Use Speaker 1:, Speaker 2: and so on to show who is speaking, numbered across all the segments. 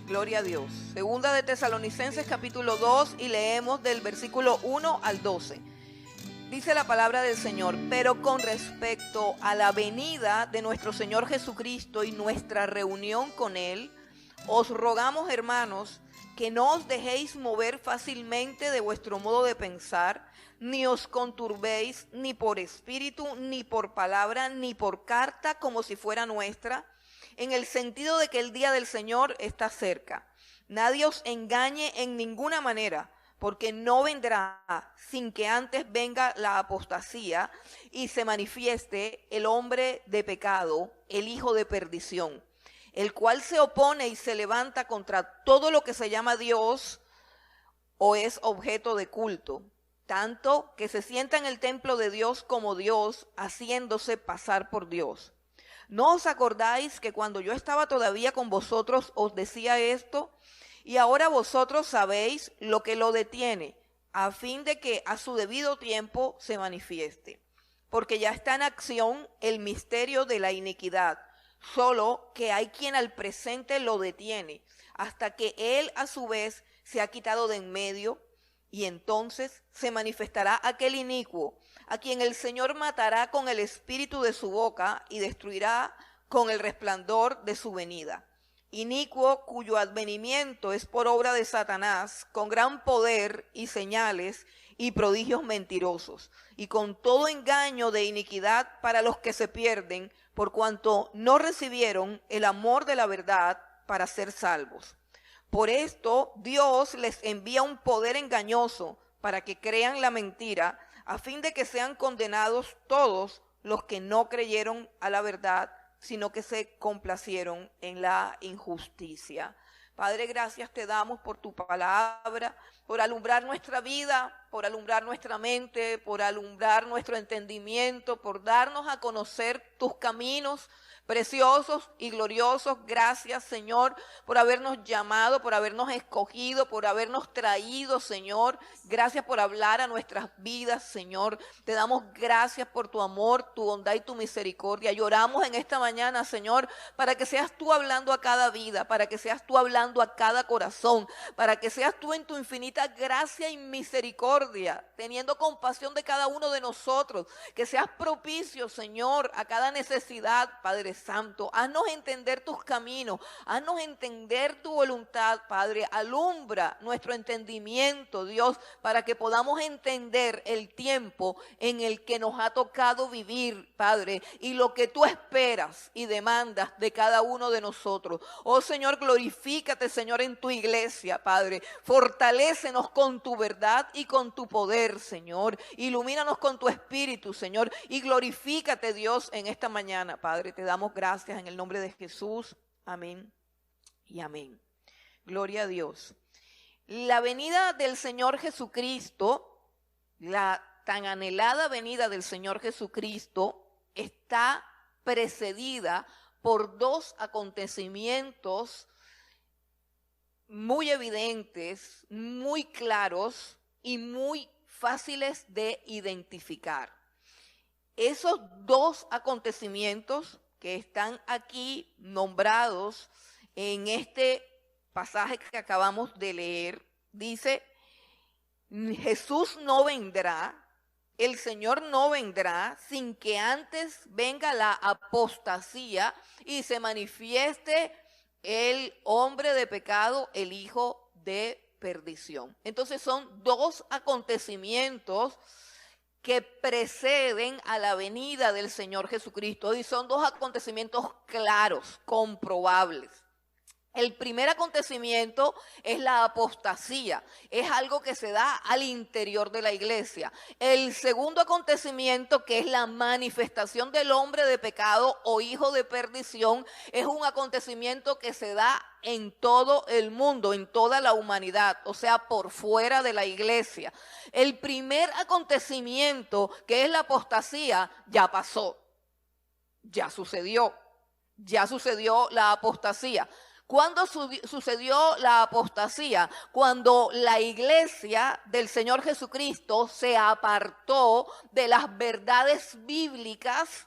Speaker 1: Gloria a Dios. Segunda de Tesalonicenses capítulo 2 y leemos del versículo 1 al 12. Dice la palabra del Señor: pero con respecto a la venida de nuestro Señor Jesucristo y nuestra reunión con Él, os rogamos, hermanos, que no os dejéis mover fácilmente de vuestro modo de pensar, ni os conturbéis ni por espíritu, ni por palabra, ni por carta como si fuera nuestra, en el sentido de que el día del Señor está cerca. Nadie os engañe en ninguna manera, porque no vendrá sin que antes venga la apostasía y se manifieste el hombre de pecado, el hijo de perdición, el cual se opone y se levanta contra todo lo que se llama Dios o es objeto de culto, tanto que se sienta en el templo de Dios como Dios, haciéndose pasar por Dios. ¿No os acordáis que cuando yo estaba todavía con vosotros os decía esto? Y ahora vosotros sabéis lo que lo detiene, a fin de que a su debido tiempo se manifieste. Porque ya está en acción el misterio de la iniquidad, solo que hay quien al presente lo detiene, hasta que él a su vez se ha quitado de en medio, y entonces se manifestará aquel inicuo, a quien el Señor matará con el espíritu de su boca y destruirá con el resplandor de su venida. Inicuo cuyo advenimiento es por obra de Satanás, con gran poder y señales y prodigios mentirosos, y con todo engaño de iniquidad para los que se pierden, por cuanto no recibieron el amor de la verdad para ser salvos. Por esto Dios les envía un poder engañoso para que crean la mentira, a fin de que sean condenados todos los que no creyeron a la verdad, sino que se complacieron en la injusticia. Padre, gracias te damos por tu palabra, por alumbrar nuestra vida, por alumbrar nuestra mente, por alumbrar nuestro entendimiento, por darnos a conocer tus caminos preciosos y gloriosos. Gracias, Señor, por habernos llamado, por habernos escogido, por habernos traído, Señor. Gracias por hablar a nuestras vidas, Señor. Te damos gracias por tu amor, tu bondad y tu misericordia. Lloramos en esta mañana, Señor, para que seas tú hablando a cada vida, para que seas tú hablando a cada corazón, para que seas tú en tu infinita gracia y misericordia, teniendo compasión de cada uno de nosotros, que seas propicio, Señor, a cada necesidad, Padre Santo. Haznos entender tus caminos, haznos entender tu voluntad, Padre. Alumbra nuestro entendimiento, Dios, para que podamos entender el tiempo en el que nos ha tocado vivir, Padre, y lo que tú esperas y demandas de cada uno de nosotros. Oh Señor, glorifícate, Señor, en tu iglesia, Padre. Fortalécenos con tu verdad y con tu poder, Señor. Ilumínanos con tu espíritu, Señor, y glorifícate, Dios, en esta mañana, Padre. Te damos gracias en el nombre de Jesús. Amén y amén. Gloria a Dios. La venida del Señor Jesucristo, la tan anhelada venida del Señor Jesucristo, está precedida por dos acontecimientos muy evidentes, muy claros y muy fáciles de identificar. Esos dos acontecimientos que están aquí nombrados en este pasaje que acabamos de leer, dice: Jesús no vendrá, el Señor no vendrá sin que antes venga la apostasía y se manifieste el hombre de pecado, el hijo de perdición. Entonces son dos acontecimientos que preceden a la venida del Señor Jesucristo, y son dos acontecimientos claros, comprobables. El primer acontecimiento es la apostasía, es algo que se da al interior de la iglesia. El segundo acontecimiento, que es la manifestación del hombre de pecado o hijo de perdición, es un acontecimiento que se da en todo el mundo, en toda la humanidad, o sea, por fuera de la iglesia. El primer acontecimiento, que es la apostasía, ya pasó, ya sucedió la apostasía. ¿Cuándo sucedió la apostasía? Cuando la iglesia del Señor Jesucristo se apartó de las verdades bíblicas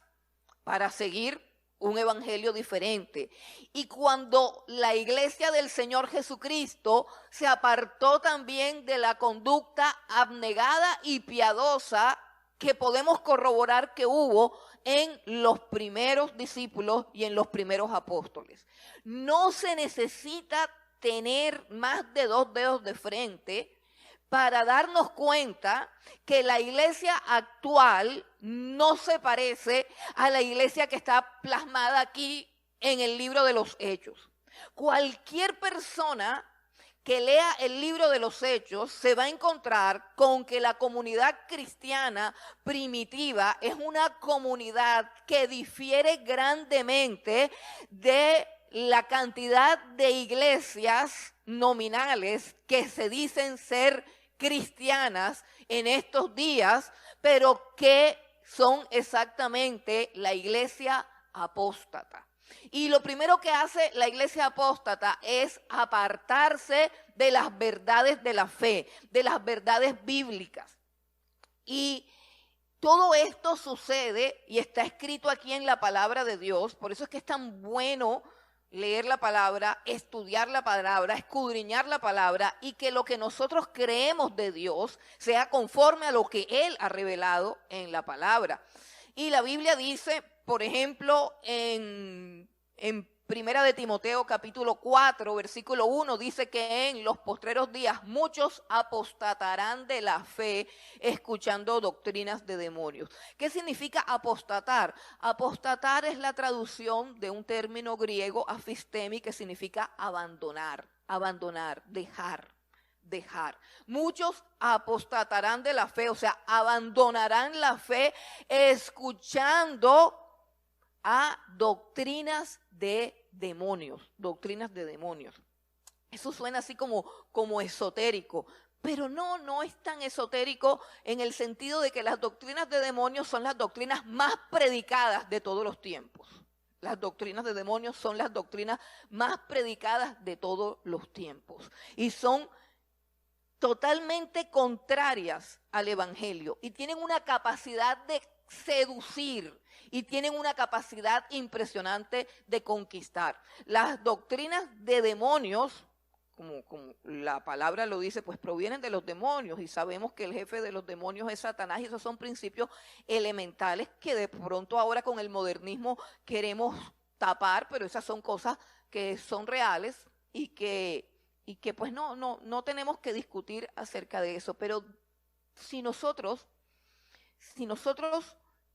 Speaker 1: para seguir un evangelio diferente. Y cuando la iglesia del Señor Jesucristo se apartó también de la conducta abnegada y piadosa que podemos corroborar que hubo en los primeros discípulos y en los primeros apóstoles. No se necesita tener más de 2 dedos de frente para darnos cuenta que la iglesia actual no se parece a la iglesia que está plasmada aquí en el libro de los Hechos. Cualquier persona que lea el libro de los Hechos se va a encontrar con que la comunidad cristiana primitiva es una comunidad que difiere grandemente de la cantidad de iglesias nominales que se dicen ser cristianas en estos días, pero que son exactamente la iglesia apóstata. Y lo primero que hace la iglesia apóstata es apartarse de las verdades de la fe, de las verdades bíblicas. Y todo esto sucede y está escrito aquí en la palabra de Dios. Por eso es que es tan bueno leer la palabra, estudiar la palabra, escudriñar la palabra, y que lo que nosotros creemos de Dios sea conforme a lo que Él ha revelado en la palabra. Y la Biblia dice, por ejemplo, en Primera de Timoteo capítulo 4, versículo 1, dice que en los postreros días muchos apostatarán de la fe escuchando doctrinas de demonios. ¿Qué significa apostatar? Apostatar es la traducción de un término griego, afistemi, que significa abandonar, dejar. Muchos apostatarán de la fe, o sea, abandonarán la fe escuchando a doctrinas de demonios. Eso suena así como esotérico, pero no es tan esotérico en el sentido de que las doctrinas de demonios son las doctrinas más predicadas de todos los tiempos. Las doctrinas de demonios son las doctrinas más predicadas de todos los tiempos y son totalmente contrarias al evangelio y tienen una capacidad de seducir y tienen una capacidad impresionante de conquistar. Las doctrinas de demonios, como la palabra lo dice, pues provienen de los demonios y sabemos que el jefe de los demonios es Satanás, y esos son principios elementales que de pronto ahora con el modernismo queremos tapar, pero esas son cosas que son reales y que pues no tenemos que discutir acerca de eso. Pero si nosotros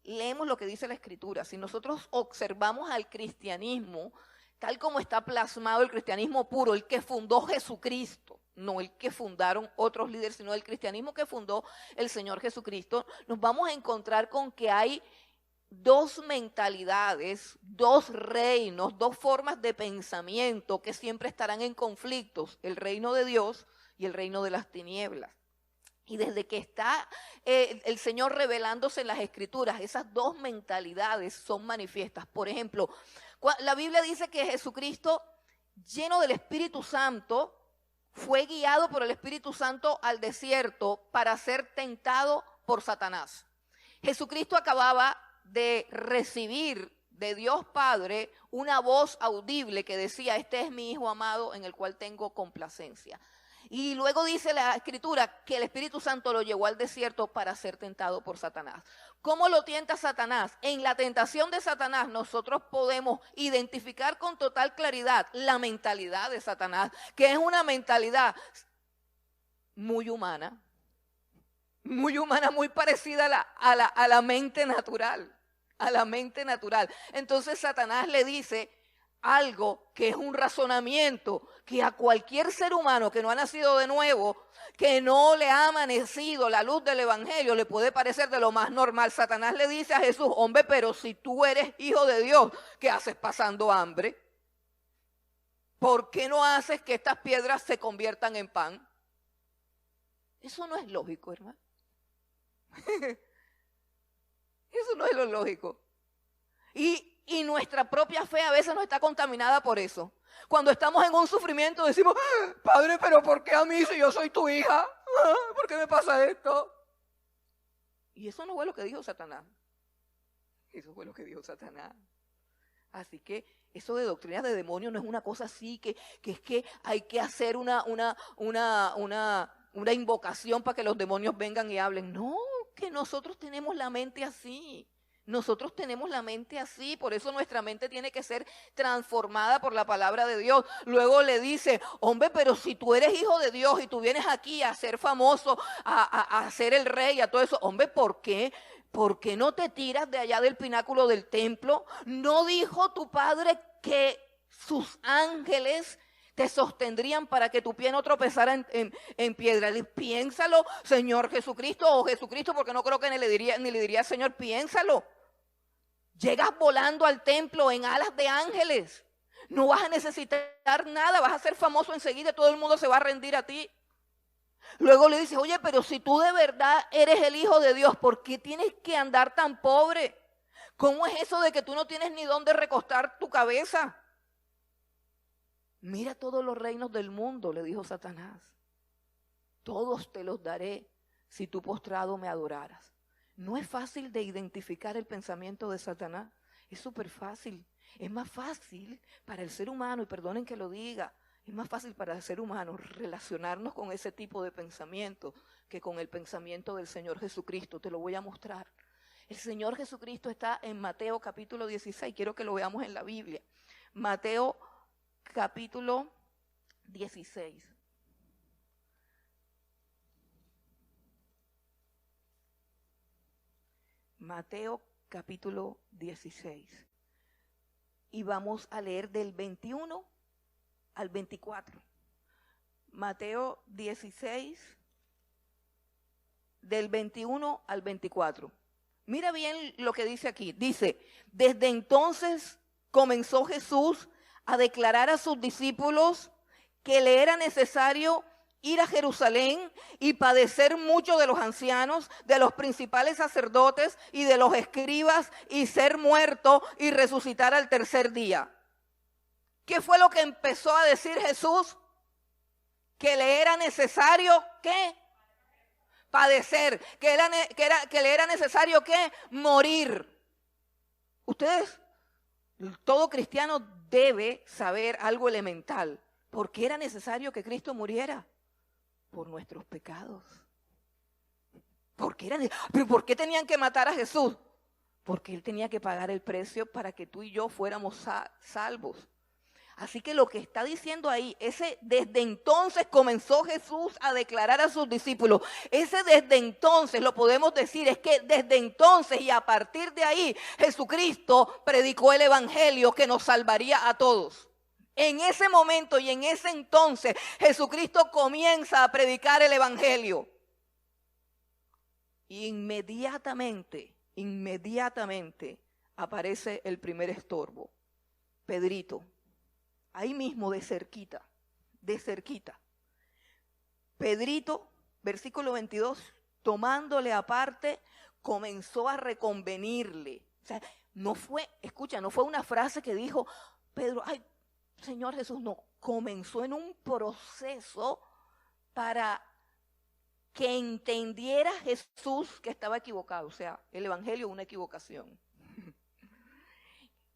Speaker 1: leemos lo que dice la Escritura, si nosotros observamos al cristianismo tal como está plasmado, el cristianismo puro, el que fundó Jesucristo, no el que fundaron otros líderes, sino el cristianismo que fundó el Señor Jesucristo, nos vamos a encontrar con que hay 2 mentalidades, 2 reinos, 2 formas de pensamiento que siempre estarán en conflictos: el reino de Dios y el reino de las tinieblas. Y desde que está el Señor revelándose en las Escrituras, esas 2 mentalidades son manifiestas. Por ejemplo, la Biblia dice que Jesucristo, lleno del Espíritu Santo, fue guiado por el Espíritu Santo al desierto para ser tentado por Satanás. Jesucristo acababa de recibir de Dios Padre una voz audible que decía: este es mi Hijo amado en el cual tengo complacencia. Y luego dice la Escritura que el Espíritu Santo lo llevó al desierto para ser tentado por Satanás. ¿Cómo lo tienta Satanás? En la tentación de Satanás nosotros podemos identificar con total claridad la mentalidad de Satanás, que es una mentalidad muy humana, muy parecida a la mente natural, Entonces Satanás le dice algo que es un razonamiento que a cualquier ser humano que no ha nacido de nuevo, que no le ha amanecido la luz del evangelio, le puede parecer de lo más normal. Satanás le dice a Jesús: hombre, pero si tú eres hijo de Dios, ¿qué haces pasando hambre? ¿Por qué no haces que estas piedras se conviertan en pan? Eso no es lógico, hermano. Eso no es lo lógico. Y nuestra propia fe a veces no está contaminada por eso. Cuando estamos en un sufrimiento decimos, Padre, pero ¿por qué a mí si yo soy tu hija? ¿Por qué me pasa esto? Y eso no fue lo que dijo Satanás. Eso fue lo que dijo Satanás. Así que eso de doctrinas de demonios no es una cosa así que es que hay que hacer una invocación para que los demonios vengan y hablen. No, que nosotros tenemos la mente así. Nosotros tenemos la mente así, por eso nuestra mente tiene que ser transformada por la palabra de Dios. Luego le dice, hombre, pero si tú eres hijo de Dios y tú vienes aquí a ser famoso, a ser el rey, a todo eso, hombre, ¿por qué? ¿Por qué no te tiras de allá del pináculo del templo? ¿No dijo tu padre que sus ángeles te sostendrían para que tu pie no tropezara en piedra? Piénsalo, Señor Jesucristo, o Jesucristo, porque no creo que ni le diría Señor, piénsalo. Llegas volando al templo en alas de ángeles. No vas a necesitar nada, vas a ser famoso enseguida, todo el mundo se va a rendir a ti. Luego le dices, oye, pero si tú de verdad eres el Hijo de Dios, ¿por qué tienes que andar tan pobre? ¿Cómo es eso de que tú no tienes ni dónde recostar tu cabeza? Mira todos los reinos del mundo, le dijo Satanás. Todos te los daré si tú postrado me adoraras. No es fácil de identificar el pensamiento de Satanás. Es súper fácil. Es más fácil para el ser humano, y perdonen que lo diga, es más fácil para el ser humano relacionarnos con ese tipo de pensamiento que con el pensamiento del Señor Jesucristo. Te lo voy a mostrar. El Señor Jesucristo está en Mateo capítulo 16. Quiero que lo veamos en la Biblia. Mateo capítulo 16. Mateo capítulo 16. Y vamos a leer del 21 al 24. Mateo 16, del 21 al 24. Mira bien lo que dice aquí. Dice, desde entonces comenzó Jesús a declarar a sus discípulos que le era necesario ir a Jerusalén y padecer mucho de los ancianos, de los principales sacerdotes y de los escribas, y ser muerto y resucitar al tercer día. ¿Qué fue lo que empezó a decir Jesús? Que le era necesario, ¿qué? Padecer. Que le era necesario, ¿qué? Morir. Ustedes, todo cristiano debe saber algo elemental. ¿Por qué era necesario que Cristo muriera? Por nuestros pecados. ¿Por qué tenían que matar a Jesús? Porque Él tenía que pagar el precio para que tú y yo fuéramos salvos. Así que lo que está diciendo ahí, desde entonces comenzó Jesús a declarar a sus discípulos. Ese desde entonces, lo podemos decir, es que desde entonces y a partir de ahí, Jesucristo predicó el evangelio que nos salvaría a todos. En ese momento y en ese entonces, Jesucristo comienza a predicar el evangelio. Inmediatamente aparece el primer estorbo, Pedrito. Ahí mismo de cerquita. Pedrito, versículo 22, tomándole aparte, comenzó a reconvenirle. O sea, no fue una frase que dijo Pedro, ay, Señor Jesús, no. Comenzó en un proceso para que entendiera Jesús que estaba equivocado. O sea, el evangelio es una equivocación.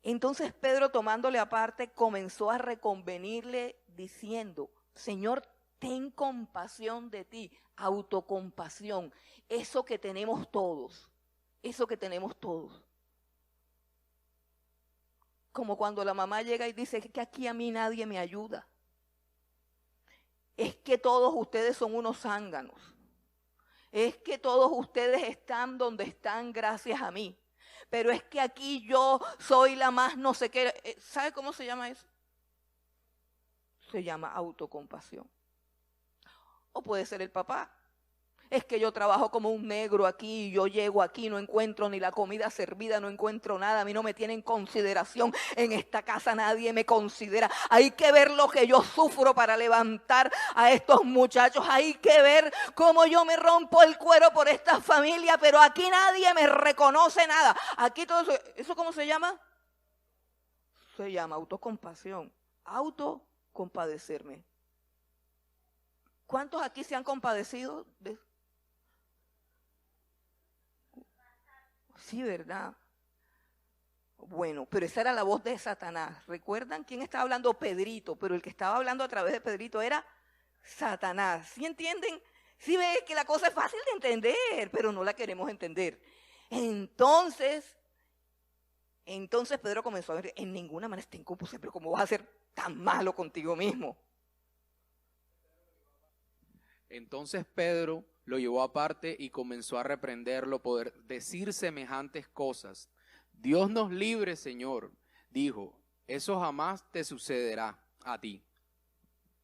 Speaker 1: Entonces Pedro, tomándole aparte, comenzó a reconvenirle diciendo, Señor, ten compasión de ti, autocompasión, eso que tenemos todos. Como cuando la mamá llega y dice que aquí a mí nadie me ayuda. Es que todos ustedes son unos zánganos. Es que todos ustedes están donde están gracias a mí. Pero es que aquí yo soy la más no sé qué. ¿Sabe cómo se llama eso? Se llama autocompasión. O puede ser el papá. Es que yo trabajo como un negro aquí, yo llego aquí, no encuentro ni la comida servida, no encuentro nada, a mí no me tienen consideración, en esta casa nadie me considera. Hay que ver lo que yo sufro para levantar a estos muchachos, hay que ver cómo yo me rompo el cuero por esta familia, pero aquí nadie me reconoce nada. Aquí todo eso, ¿eso cómo se llama? Se llama autocompasión. autocompadecerme. ¿Cuántos aquí se han compadecido? Sí, ¿verdad? Bueno, pero esa era la voz de Satanás. ¿Recuerdan quién estaba hablando? Pedrito, pero el que estaba hablando a través de Pedrito era Satanás. ¿Sí entienden? Sí ven que la cosa es fácil de entender, pero no la queremos entender. Entonces Pedro comenzó a ver, en ninguna manera está incompuso, pero ¿cómo vas a ser tan malo contigo mismo?
Speaker 2: Entonces Pedro lo llevó aparte y comenzó a reprenderlo por decir semejantes cosas. Dios nos libre, Señor, dijo, eso jamás te sucederá a ti.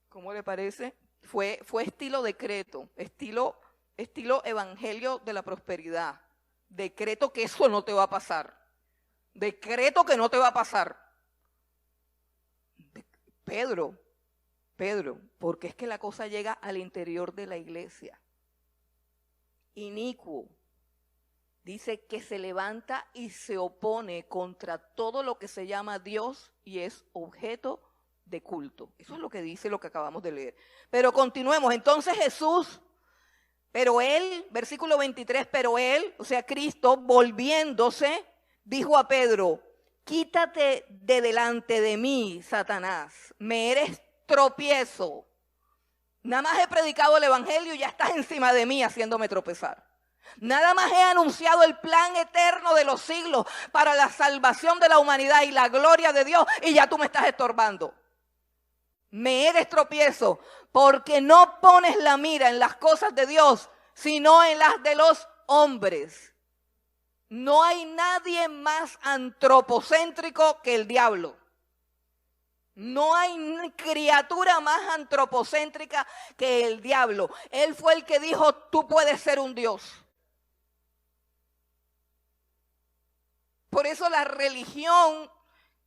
Speaker 1: ¿Cómo le parece? Fue estilo decreto, estilo evangelio de la prosperidad. Decreto que eso no te va a pasar. Decreto que no te va a pasar. Pedro, porque es que la cosa llega al interior de la iglesia. Inicuo. Dice que se levanta y se opone contra todo lo que se llama Dios y es objeto de culto. Eso es lo que dice lo que acabamos de leer. Pero continuemos. Entonces Jesús, pero él, versículo 23, pero él, o sea Cristo, volviéndose, dijo a Pedro, quítate de delante de mí, Satanás, me eres tropiezo. Nada más he predicado el evangelio y ya estás encima de mí haciéndome tropezar. Nada más he anunciado el plan eterno de los siglos para la salvación de la humanidad y la gloria de Dios y ya tú me estás estorbando. Me eres tropiezo porque no pones la mira en las cosas de Dios, sino en las de los hombres. No hay nadie más antropocéntrico que el diablo. No hay criatura más antropocéntrica que el diablo. Él fue el que dijo, tú puedes ser un Dios. Por eso la religión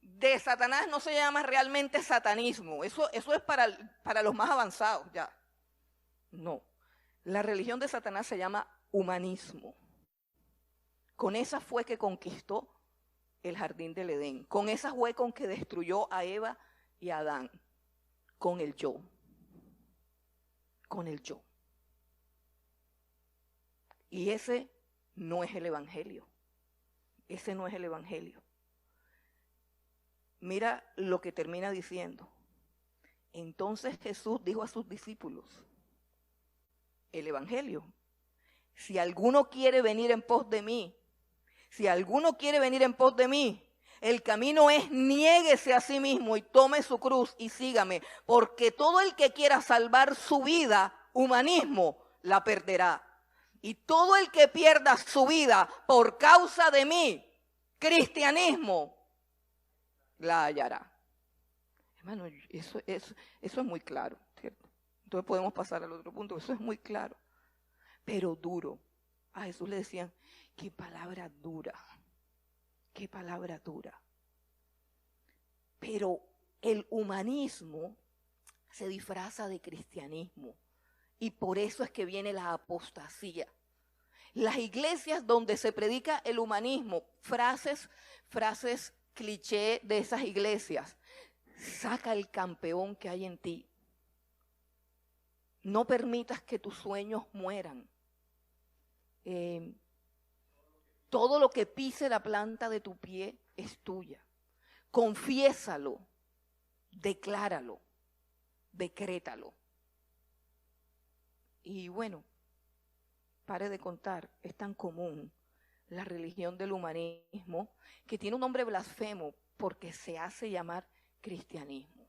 Speaker 1: de Satanás no se llama realmente satanismo. Eso es para los más avanzados ya. No. La religión de Satanás se llama humanismo. Con esa fue que conquistó el jardín del Edén. Con esa fue con que destruyó a Eva y a Adán. Con el yo. Con el yo. Y ese no es el evangelio. Ese no es el evangelio. Mira lo que termina diciendo. Entonces Jesús dijo a sus discípulos, el evangelio, si alguno quiere venir en pos de mí, el camino es niéguese a sí mismo y tome su cruz y sígame, porque todo el que quiera salvar su vida, humanismo, la perderá. Y todo el que pierda su vida por causa de mí, cristianismo, la hallará. Hermano, eso es muy claro, ¿cierto? Entonces podemos pasar al otro punto, eso es muy claro, pero duro. A Jesús le decían, qué palabra dura, qué palabra dura. Pero el humanismo se disfraza de cristianismo. Y por eso es que viene la apostasía. Las iglesias donde se predica el humanismo, frases cliché de esas iglesias. Saca el campeón que hay en ti. No permitas que tus sueños mueran. Todo lo que pise la planta de tu pie es tuya. Confiésalo, decláralo, decrétalo. Y bueno, pare de contar, es tan común la religión del humanismo que tiene un nombre blasfemo porque se hace llamar cristianismo.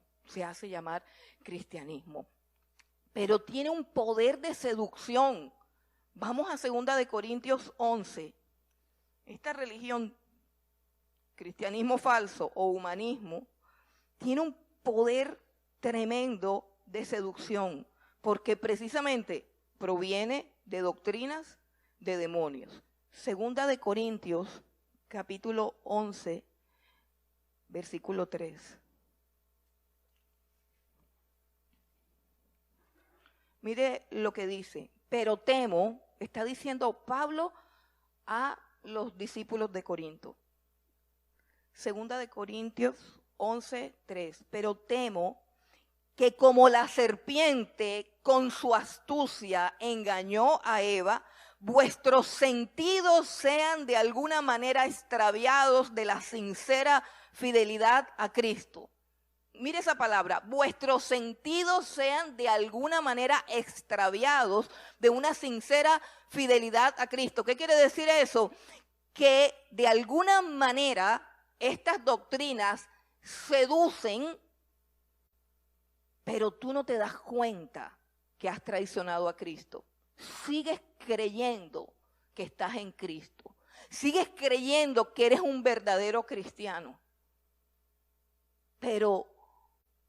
Speaker 1: Pero tiene un poder de seducción. Vamos a 2 de Corintios 11. Esta religión, cristianismo falso o humanismo, tiene un poder tremendo de seducción. Porque precisamente proviene de doctrinas de demonios. 2 de Corintios, capítulo 11, versículo 3. Mire lo que dice. Pero temo, está diciendo Pablo a los discípulos de Corinto. 2 de Corintios 11:3. Pero temo que como la serpiente con su astucia engañó a Eva, vuestros sentidos sean de alguna manera extraviados de la sincera fidelidad a Cristo. Mire esa palabra, vuestros sentidos sean de alguna manera extraviados de una sincera fidelidad a Cristo. ¿Qué quiere decir eso? Que de alguna manera estas doctrinas seducen, pero tú no te das cuenta que has traicionado a Cristo. Sigues creyendo que estás en Cristo. Sigues creyendo que eres un verdadero cristiano. Pero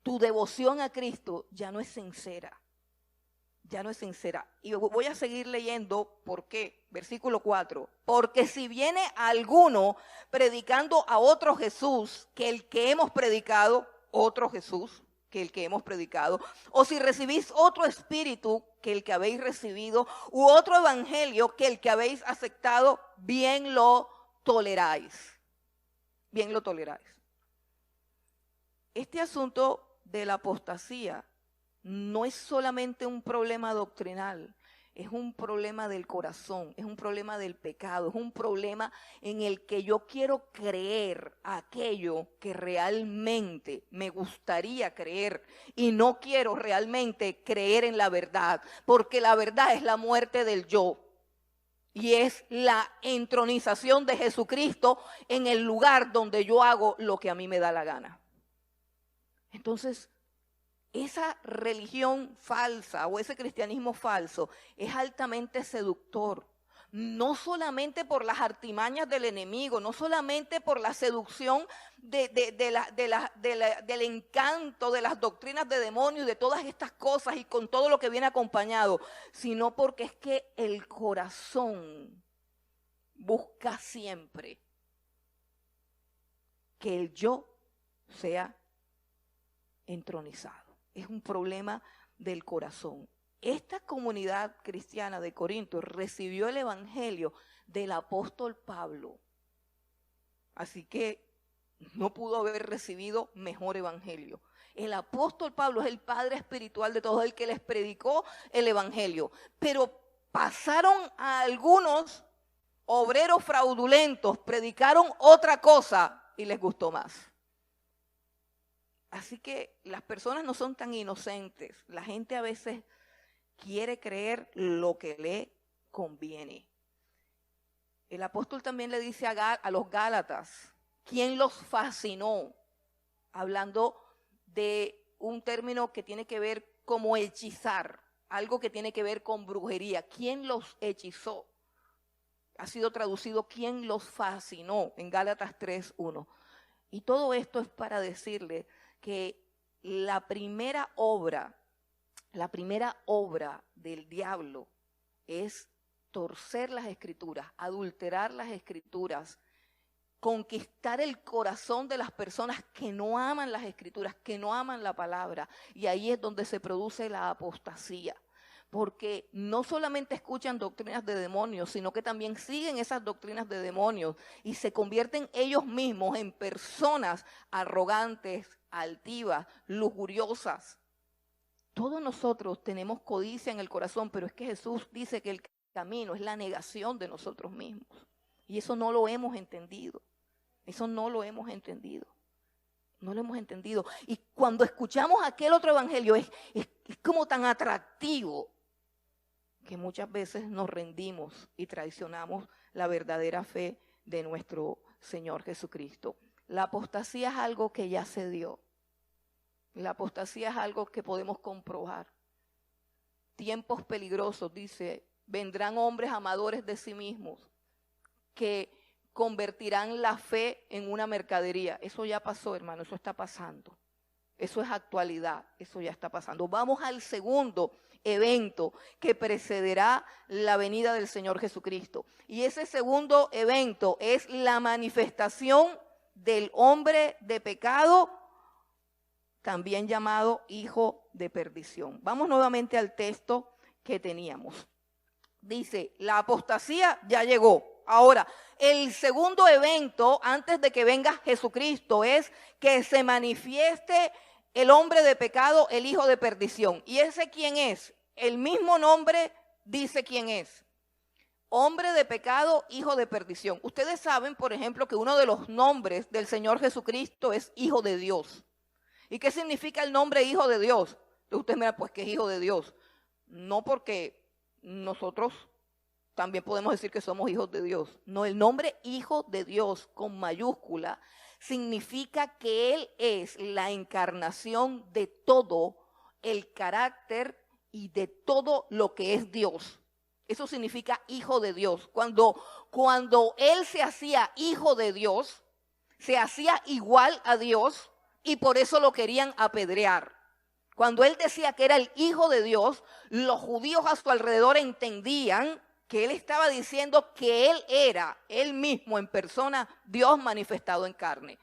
Speaker 1: tu devoción a Cristo ya no es sincera. Ya no es sincera. Y voy a seguir leyendo, ¿por qué? Versículo 4. Porque si viene alguno predicando a otro Jesús que el que hemos predicado, otro Jesús que el que hemos predicado, o si recibís otro espíritu que el que habéis recibido, u otro evangelio que el que habéis aceptado, bien lo toleráis. Bien lo toleráis. Este asunto de la apostasía no es solamente un problema doctrinal, es un problema del corazón, es un problema del pecado, es un problema en el que yo quiero creer aquello que realmente me gustaría creer y no quiero realmente creer en la verdad, porque la verdad es la muerte del yo y es la entronización de Jesucristo en el lugar donde yo hago lo que a mí me da la gana. Entonces, esa religión falsa o ese cristianismo falso es altamente seductor, no solamente por las artimañas del enemigo, no solamente por la seducción del encanto de las doctrinas de demonios y de todas estas cosas y con todo lo que viene acompañado, sino porque es que el corazón busca siempre que el yo sea entronizado. Es un problema del corazón. Esta comunidad cristiana de Corinto recibió el evangelio del apóstol Pablo. Así que no pudo haber recibido mejor evangelio. El apóstol Pablo es el padre espiritual de todos, el que les predicó el evangelio. Pero pasaron a algunos obreros fraudulentos, predicaron otra cosa y les gustó más. Así que las personas no son tan inocentes. La gente a veces quiere creer lo que le conviene. El apóstol también le dice a los Gálatas, ¿quién los fascinó? Hablando de un término que tiene que ver como hechizar, algo que tiene que ver con brujería. ¿Quién los hechizó? Ha sido traducido ¿quién los fascinó? En Gálatas 3:1. Y todo esto es para decirle que la primera obra del diablo es torcer las escrituras, adulterar las escrituras, conquistar el corazón de las personas que no aman las escrituras, que no aman la palabra. Y ahí es donde se produce la apostasía. Porque no solamente escuchan doctrinas de demonios, sino que también siguen esas doctrinas de demonios y se convierten ellos mismos en personas arrogantes, altivas, lujuriosas. Todos nosotros tenemos codicia en el corazón, pero es que Jesús dice que el camino es la negación de nosotros mismos. Y eso no lo hemos entendido. Eso no lo hemos entendido. No lo hemos entendido. Y cuando escuchamos aquel otro evangelio es como tan atractivo que muchas veces nos rendimos y traicionamos la verdadera fe de nuestro Señor Jesucristo. La apostasía es algo que ya se dio. La apostasía es algo que podemos comprobar. Tiempos peligrosos, dice, vendrán hombres amadores de sí mismos que convertirán la fe en una mercadería. Eso ya pasó, hermano, eso está pasando. Eso es actualidad, eso ya está pasando. Vamos al segundo evento que precederá la venida del Señor Jesucristo. Y ese segundo evento es la manifestación del hombre de pecado, también llamado hijo de perdición. Vamos nuevamente al texto que teníamos. Dice, la apostasía ya llegó. Ahora, el segundo evento antes de que venga Jesucristo es que se manifieste el hombre de pecado, el hijo de perdición. ¿Y ese quién es? El mismo nombre dice quién es. Hombre de pecado, hijo de perdición. Ustedes saben, por ejemplo, que uno de los nombres del Señor Jesucristo es Hijo de Dios. ¿Y qué significa el nombre Hijo de Dios? Entonces usted mira, pues que es Hijo de Dios. No porque nosotros también podemos decir que somos hijos de Dios. No, el nombre Hijo de Dios con mayúscula significa que Él es la encarnación de todo el carácter y de todo lo que es Dios. Eso significa hijo de Dios. Cuando Él se hacía hijo de Dios, se hacía igual a Dios y por eso lo querían apedrear. Cuando Él decía que era el hijo de Dios, los judíos a su alrededor entendían que Él estaba diciendo que Él era Él mismo en persona, Dios manifestado en carne.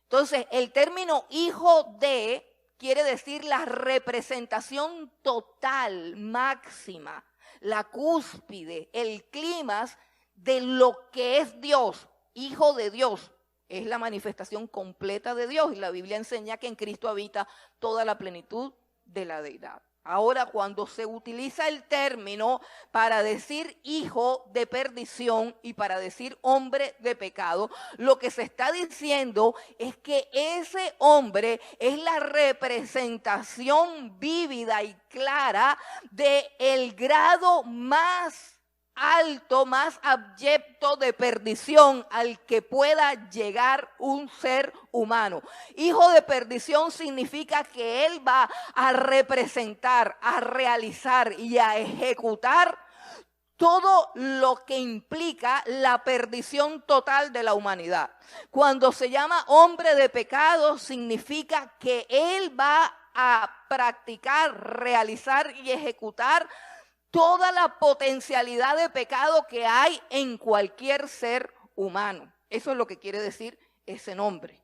Speaker 1: Entonces, el término hijo de quiere decir la representación total, máxima, la cúspide, el clímax de lo que es Dios, hijo de Dios. Es la manifestación completa de Dios y la Biblia enseña que en Cristo habita toda la plenitud de la deidad. Ahora, cuando se utiliza el término para decir hijo de perdición y para decir hombre de pecado, lo que se está diciendo es que ese hombre es la representación vívida y clara del grado más alto, más abyecto de perdición al que pueda llegar un ser humano. Hijo de perdición significa que Él va a representar, a realizar y a ejecutar todo lo que implica la perdición total de la humanidad. Cuando se llama hombre de pecado, significa que Él va a practicar, realizar y ejecutar toda la potencialidad de pecado que hay en cualquier ser humano. Eso es lo que quiere decir ese nombre.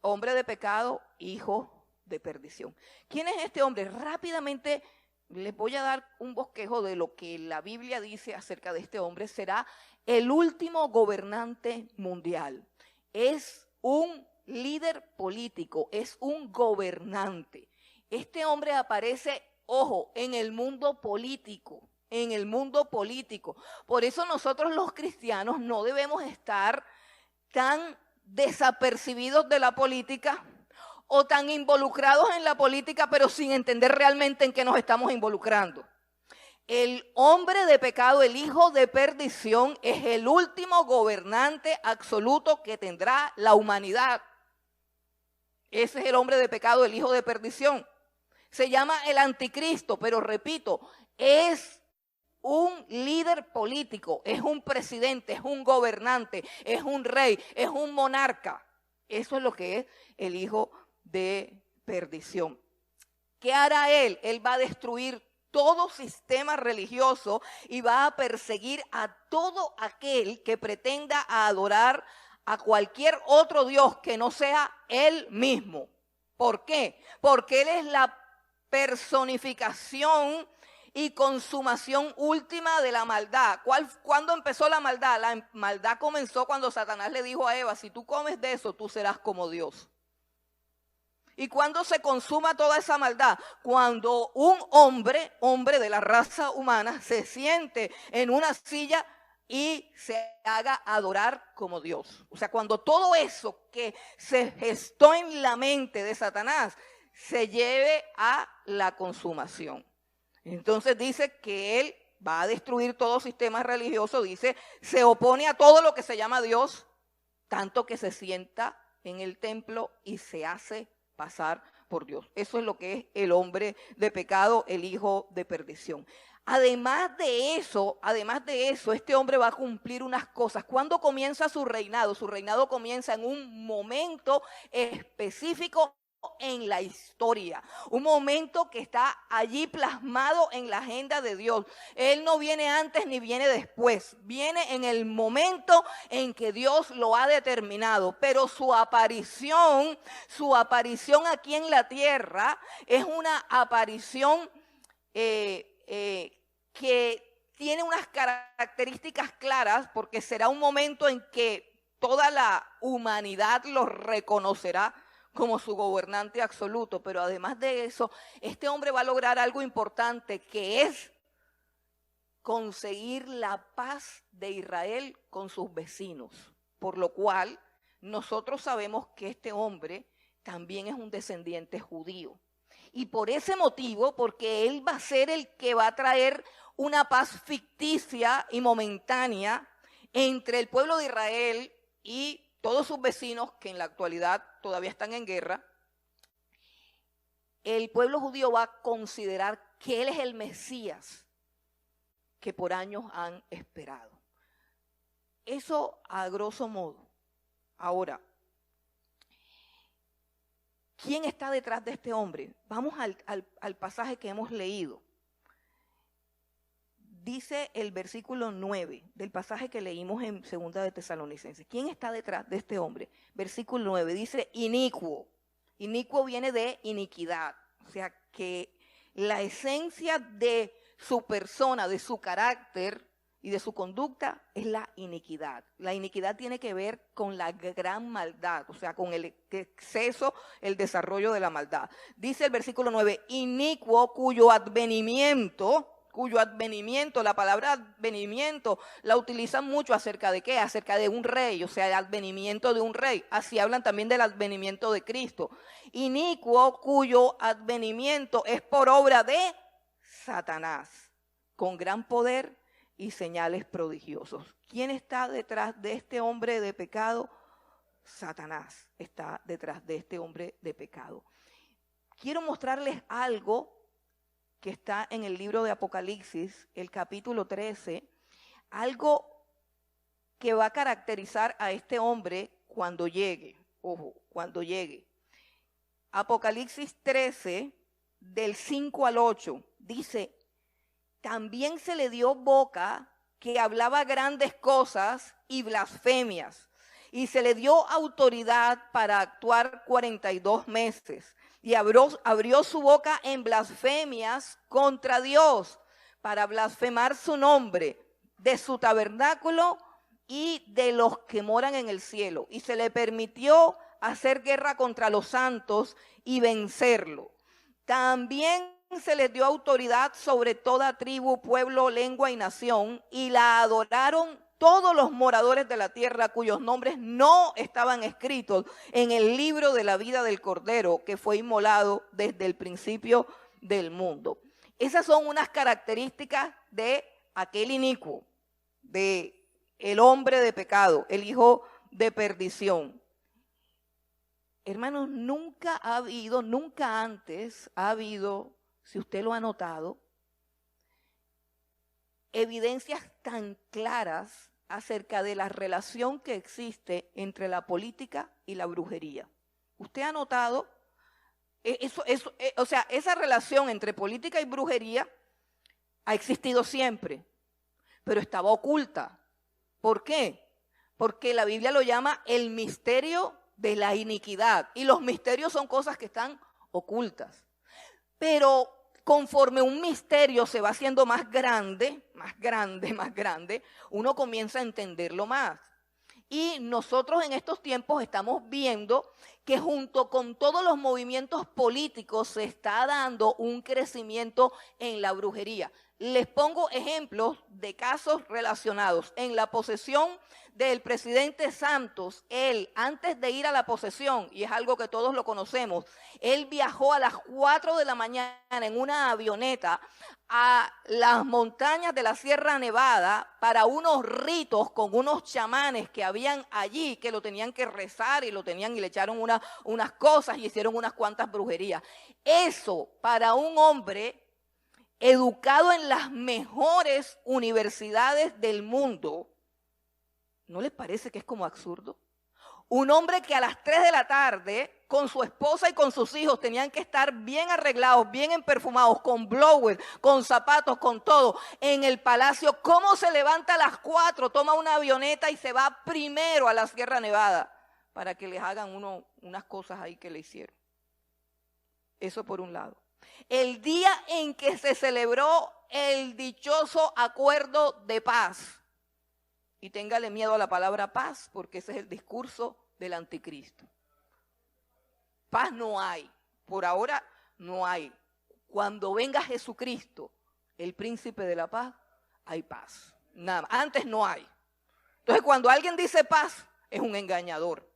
Speaker 1: Hombre de pecado, hijo de perdición. ¿Quién es este hombre? Rápidamente les voy a dar un bosquejo de lo que la Biblia dice acerca de este hombre. Será el último gobernante mundial. Es un líder político, es un gobernante. Este hombre aparece, ojo, en el mundo político, en el mundo político. Por eso nosotros los cristianos no debemos estar tan desapercibidos de la política o tan involucrados en la política, pero sin entender realmente en qué nos estamos involucrando. El hombre de pecado, el hijo de perdición, es el último gobernante absoluto que tendrá la humanidad. Ese es el hombre de pecado, el hijo de perdición. Se llama el anticristo, pero repito, es un líder político, es un presidente, es un gobernante, es un rey, es un monarca. Eso es lo que es el hijo de perdición. ¿Qué hará él? Él va a destruir todo sistema religioso y va a perseguir a todo aquel que pretenda adorar a cualquier otro Dios que no sea él mismo. ¿Por qué? Porque él es la personificación y consumación última de la maldad. ¿Cuándo empezó la maldad? La maldad comenzó cuando Satanás le dijo a Eva, si tú comes de eso, tú serás como Dios. ¿Y cuándo se consuma toda esa maldad? Cuando un hombre de la raza humana, se siente en una silla y se haga adorar como Dios. O sea, cuando todo eso que se gestó en la mente de Satanás se lleve a la consumación. Entonces dice que él va a destruir todo sistema religioso, dice, se opone a todo lo que se llama Dios, tanto que se sienta en el templo y se hace pasar por Dios. Eso es lo que es el hombre de pecado, el hijo de perdición. Además de eso, este hombre va a cumplir unas cosas. ¿Cuándo comienza su reinado? Su reinado comienza en un momento específico en la historia, un momento que está allí plasmado en la agenda de Dios. Él no viene antes ni viene después, viene en el momento en que Dios lo ha determinado, pero su aparición aquí en la tierra es una aparición que tiene unas características claras porque será un momento en que toda la humanidad lo reconocerá como su gobernante absoluto. Pero además de eso, este hombre va a lograr algo importante, que es conseguir la paz de Israel con sus vecinos. Por lo cual, nosotros sabemos que este hombre también es un descendiente judío. Y por ese motivo, porque él va a ser el que va a traer una paz ficticia y momentánea entre el pueblo de Israel y todos sus vecinos que en la actualidad todavía están en guerra, el pueblo judío va a considerar que él es el Mesías que por años han esperado. Eso a grosso modo. Ahora, ¿quién está detrás de este hombre? Vamos al pasaje que hemos leído. Dice el versículo 9 del pasaje que leímos en 2 de Tesalonicenses. ¿Quién está detrás de este hombre? Versículo 9 dice inicuo. Inicuo viene de iniquidad. O sea que la esencia de su persona, de su carácter y de su conducta es la iniquidad. La iniquidad tiene que ver con la gran maldad, o sea, con el exceso, el desarrollo de la maldad. Dice el versículo 9, inicuo cuyo advenimiento, la palabra advenimiento la utilizan mucho acerca de qué, acerca de un rey, o sea, el advenimiento de un rey. Así hablan también del advenimiento de Cristo. Inicuo cuyo advenimiento es por obra de Satanás, con gran poder y señales prodigiosos. ¿Quién está detrás de este hombre de pecado? Satanás está detrás de este hombre de pecado. Quiero mostrarles algo que está en el libro de Apocalipsis, el capítulo 13, algo que va a caracterizar a este hombre cuando llegue. Ojo, cuando llegue. Apocalipsis 13, del 5 al 8, dice: también se le dio boca que hablaba grandes cosas y blasfemias, y se le dio autoridad para actuar 42 meses. Y abrió su boca en blasfemias contra Dios, para blasfemar su nombre, de su tabernáculo y de los que moran en el cielo. Y se le permitió hacer guerra contra los santos y vencerlo. También se les dio autoridad sobre toda tribu, pueblo, lengua y nación, y la adoraron todos los moradores de la tierra cuyos nombres no estaban escritos en el libro de la vida del Cordero que fue inmolado desde el principio del mundo. Esas son unas características de aquel inicuo, de el hombre de pecado, el hijo de perdición. Hermanos, nunca antes ha habido, si usted lo ha notado, evidencias tan claras acerca de la relación que existe entre la política y la brujería. ¿Usted ha notado? Esa relación entre política y brujería ha existido siempre, pero estaba oculta. ¿Por qué? Porque la Biblia lo llama el misterio de la iniquidad, y los misterios son cosas que están ocultas. Pero conforme un misterio se va haciendo más grande, uno comienza a entenderlo más. Y nosotros en estos tiempos estamos viendo que junto con todos los movimientos políticos se está dando un crecimiento en la brujería. Les pongo ejemplos de casos relacionados. En la posesión del presidente Santos, él, antes de ir a la posesión, y es algo que todos lo conocemos, él viajó a las 4 de la mañana en una avioneta a las montañas de la Sierra Nevada para unos ritos con unos chamanes que habían allí, que lo tenían que rezar y le echaron unas cosas y hicieron unas cuantas brujerías. Eso para un hombre educado en las mejores universidades del mundo, ¿no les parece que es como absurdo? Un hombre que a las 3 de la tarde, con su esposa y con sus hijos, tenían que estar bien arreglados, bien perfumados, con blower, con zapatos, con todo, en el palacio. ¿Cómo se levanta a las 4, toma una avioneta y se va primero a la Sierra Nevada para que les hagan unas cosas ahí que le hicieron? Eso por un lado. el día en que se celebró el dichoso acuerdo de paz. Y téngale miedo a la palabra paz, porque ese es el discurso del anticristo. Paz no hay, por ahora no hay. Cuando venga Jesucristo, el príncipe de la paz, hay paz. Nada más. Antes no hay. Entonces, cuando alguien dice paz, es un engañador.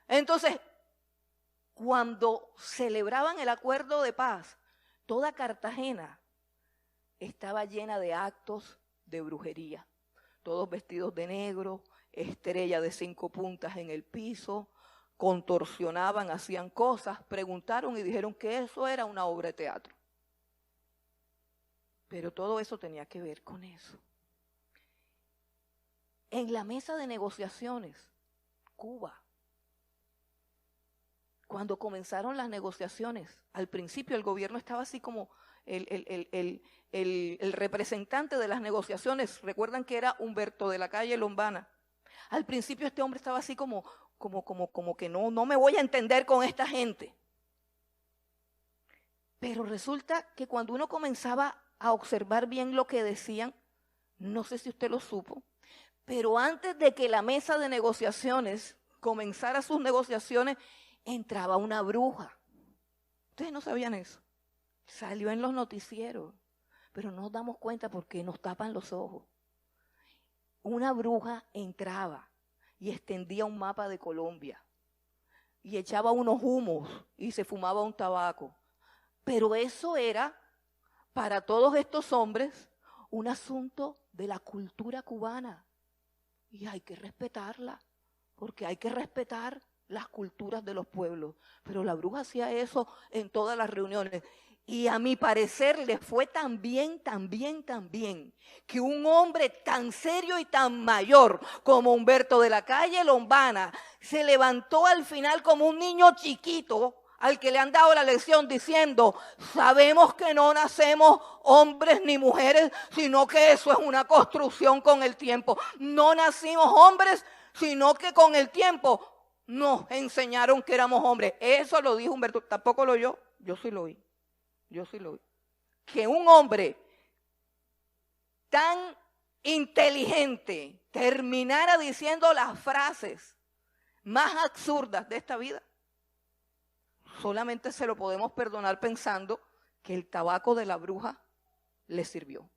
Speaker 1: Entonces, cuando celebraban el acuerdo de paz, toda Cartagena estaba llena de actos de brujería. Todos vestidos de negro, estrella de 5 puntas en el piso, contorsionaban, hacían cosas, preguntaron y dijeron que eso era una obra de teatro. Pero todo eso tenía que ver con eso. En la mesa de negociaciones, Cuba, cuando comenzaron las negociaciones, al principio el gobierno estaba así como el representante de las negociaciones. Recuerdan que era Humberto de la Calle Lombana. Al principio este hombre estaba así como que no me voy a entender con esta gente. Pero resulta que cuando uno comenzaba a observar bien lo que decían, no sé si usted lo supo, pero antes de que la mesa de negociaciones comenzara sus negociaciones, entraba una bruja. Ustedes no sabían eso. Salió en los noticieros, pero no nos damos cuenta porque nos tapan los ojos. Una bruja entraba y extendía un mapa de Colombia y echaba unos humos y se fumaba un tabaco. Pero eso era, para todos estos hombres, un asunto de la cultura cubana. Y hay que respetarla, porque hay que respetar las culturas de los pueblos. Pero la bruja hacía eso en todas las reuniones. Y a mi parecer le fue tan bien, que un hombre tan serio y tan mayor como Humberto de la Calle Lombana se levantó al final como un niño chiquito al que le han dado la lección diciendo: sabemos que no nacemos hombres ni mujeres, sino que eso es una construcción con el tiempo. No nacimos hombres, sino que con el tiempo nos enseñaron que éramos hombres. Eso lo dijo Humberto, tampoco lo oyó, yo sí lo oí. Que un hombre tan inteligente terminara diciendo las frases más absurdas de esta vida, solamente se lo podemos perdonar pensando que el tabaco de la bruja le sirvió,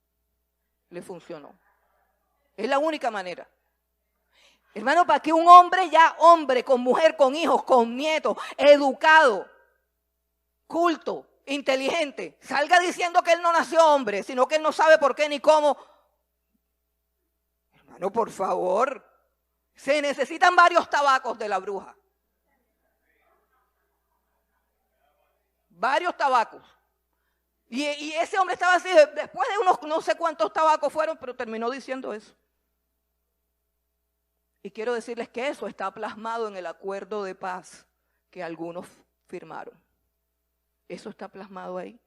Speaker 1: le funcionó. Es la única manera. Hermano, para que un hombre, ya hombre, con mujer, con hijos, con nietos, educado, culto, inteligente, salga diciendo que él no nació hombre, sino que él no sabe por qué ni cómo. Hermano, por favor, se necesitan varios tabacos de la bruja. Varios tabacos. Y ese hombre estaba así, después de unos no sé cuántos tabacos fueron, pero terminó diciendo eso. Y quiero decirles que eso está plasmado en el acuerdo de paz que algunos firmaron. Eso está plasmado ahí.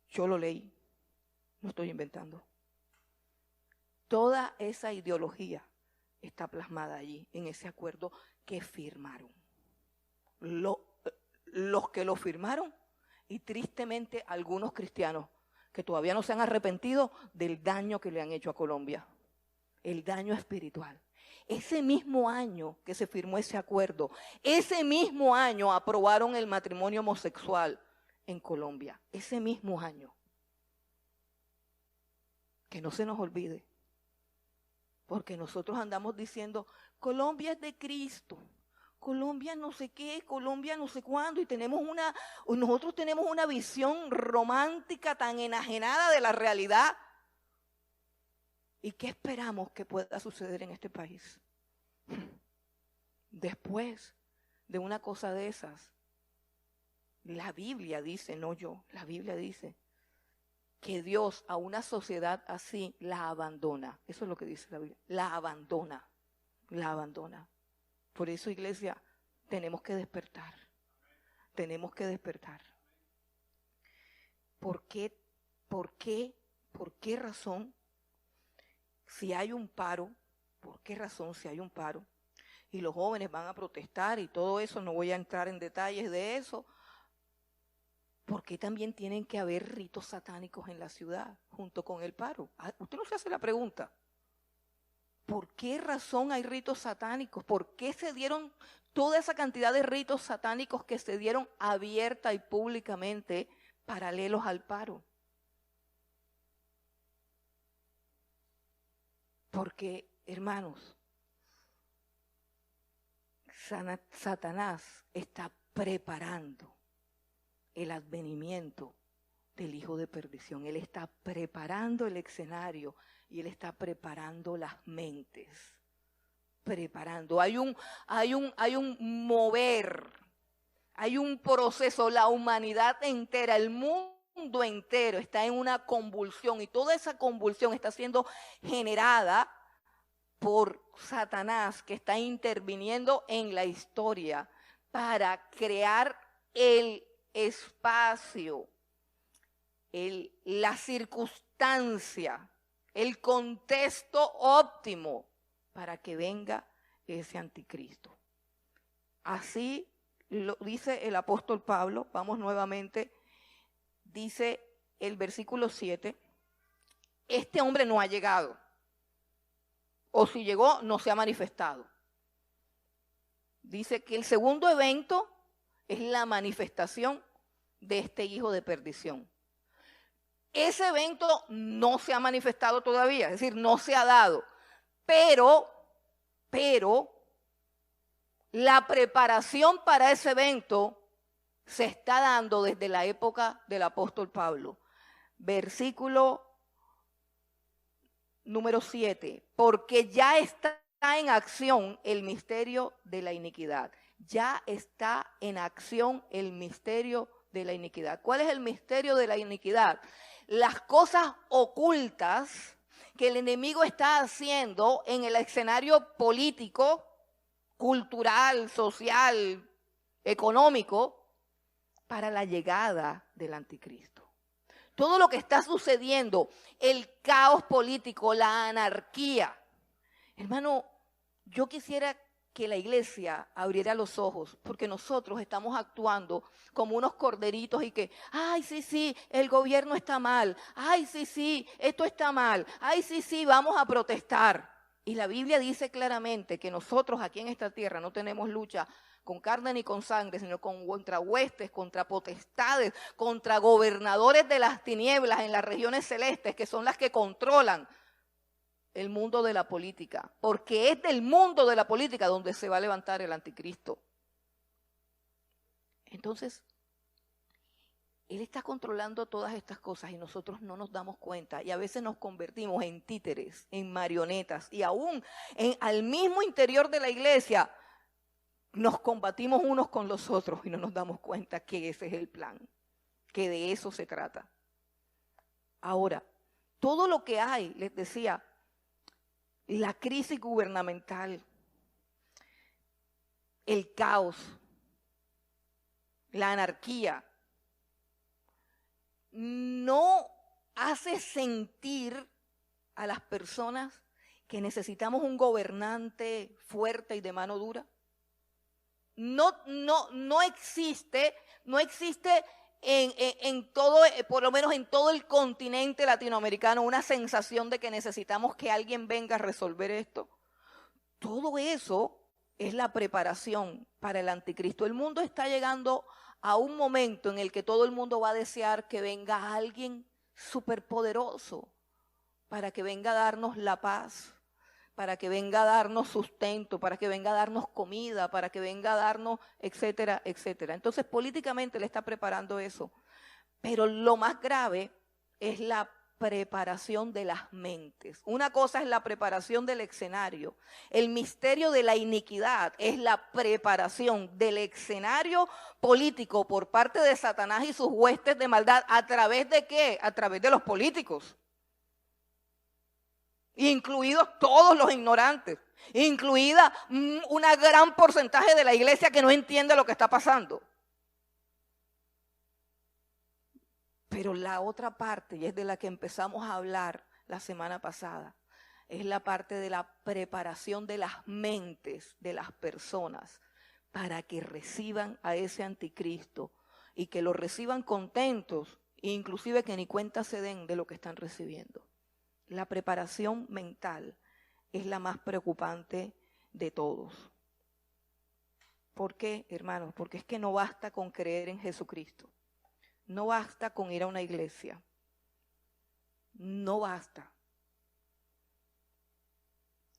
Speaker 1: Yo lo leí, no estoy inventando. Toda esa ideología está plasmada allí, en ese acuerdo que firmaron. Los que lo firmaron, y tristemente algunos cristianos que todavía no se han arrepentido del daño que le han hecho a Colombia. El daño espiritual. Ese mismo año que se firmó ese acuerdo, ese mismo año aprobaron el matrimonio homosexual en Colombia. Ese mismo año. Que no se nos olvide. Porque nosotros andamos diciendo, Colombia es de Cristo. Colombia no sé qué, Colombia no sé cuándo, y nosotros tenemos una visión romántica tan enajenada de la realidad. ¿Y qué esperamos que pueda suceder en este país? Después de una cosa de esas, la Biblia dice, no yo, la Biblia dice que Dios a una sociedad así la abandona. Eso es lo que dice la Biblia, la abandona. Por eso, iglesia, tenemos que despertar. Tenemos que despertar. ¿Por qué razón? Si hay un paro, ¿por qué razón si hay un paro? Y los jóvenes van a protestar y todo eso, no voy a entrar en detalles de eso. ¿por qué también tienen que haber ritos satánicos en la ciudad junto con el paro? Usted no se hace la pregunta. ¿Por qué razón hay ritos satánicos? ¿Por qué se dieron toda esa cantidad de ritos satánicos que se dieron abierta y públicamente paralelos al paro? Porque, hermanos, Satanás está preparando el advenimiento del hijo de perdición. Él está preparando el escenario y él está preparando las mentes. Preparando. Hay un mover, hay un proceso. La humanidad entera, el mundo entero está en una convulsión y toda esa convulsión está siendo generada por Satanás, que está interviniendo en la historia para crear el espacio, la circunstancia, el contexto óptimo para que venga ese anticristo. Así lo dice el apóstol Pablo. Vamos nuevamente. Dice el versículo 7, este hombre no ha llegado, o si llegó, no se ha manifestado. Dice que el segundo evento es la manifestación de este hijo de perdición. Ese evento no se ha manifestado todavía, es decir, no se ha dado, pero la preparación para ese evento se está dando desde la época del apóstol Pablo. Versículo número 7, porque ya está en acción el misterio de la iniquidad. Ya está en acción el misterio de la iniquidad. ¿Cuál es el misterio de la iniquidad? Las cosas ocultas que el enemigo está haciendo en el escenario político, cultural, social, económico, para la llegada del anticristo. Todo lo que está sucediendo, el caos político, la anarquía. Hermano, yo quisiera que la iglesia abriera los ojos, porque nosotros estamos actuando como unos corderitos y que, ay, sí, el gobierno está mal, ay, sí, esto está mal, ay, sí, vamos a protestar. Y la Biblia dice claramente que nosotros aquí en esta tierra no tenemos lucha con carne ni con sangre, sino contra huestes, contra potestades, contra gobernadores de las tinieblas en las regiones celestes, que son las que controlan el mundo de la política, porque es del mundo de la política donde se va a levantar el anticristo. Entonces, él está controlando todas estas cosas y nosotros no nos damos cuenta, y a veces nos convertimos en títeres, en marionetas, y aún al mismo interior de la iglesia nos combatimos unos con los otros y no nos damos cuenta que ese es el plan, que de eso se trata. Ahora, todo lo que hay, les decía, la crisis gubernamental, el caos, la anarquía, no hace sentir a las personas que necesitamos un gobernante fuerte y de mano dura. No existe en todo, por lo menos en todo el continente latinoamericano, una sensación de que necesitamos que alguien venga a resolver esto. Todo eso es la preparación para el anticristo. El mundo está llegando a un momento en el que todo el mundo va a desear que venga alguien superpoderoso para que venga a darnos la paz, para que venga a darnos sustento, para que venga a darnos comida, para que venga a darnos, etcétera, etcétera. Entonces, políticamente le está preparando eso. Pero lo más grave es la preparación de las mentes. Una cosa es la preparación del escenario. El misterio de la iniquidad es la preparación del escenario político por parte de Satanás y sus huestes de maldad. ¿A través de qué? A través de los políticos. Incluidos todos los ignorantes, incluida una gran porcentaje de la iglesia que no entiende lo que está pasando. Pero la otra parte, y es de la que empezamos a hablar la semana pasada, es la parte de la preparación de las mentes de las personas para que reciban a ese anticristo y que lo reciban contentos, e inclusive que ni cuenta se den de lo que están recibiendo. La preparación mental es la más preocupante de todos. ¿Por qué, hermanos? Porque es que no basta con creer en Jesucristo. No basta con ir a una iglesia. No basta.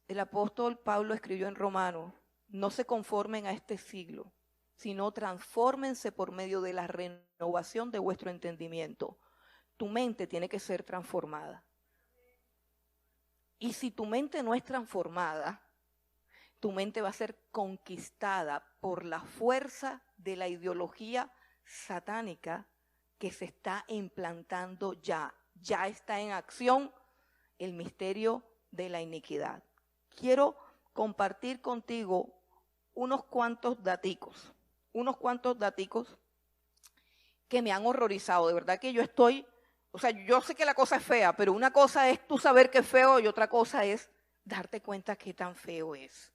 Speaker 1: El apóstol Pablo escribió en Romanos: no se conformen a este siglo, sino transfórmense por medio de la renovación de vuestro entendimiento. Tu mente tiene que ser transformada. Y si tu mente no es transformada, tu mente va a ser conquistada por la fuerza de la ideología satánica que se está implantando ya. Ya está en acción el misterio de la iniquidad. Quiero compartir contigo unos cuantos daticos que me han horrorizado. De verdad que yo yo sé que la cosa es fea, pero una cosa es tú saber que es feo y otra cosa es darte cuenta qué tan feo es.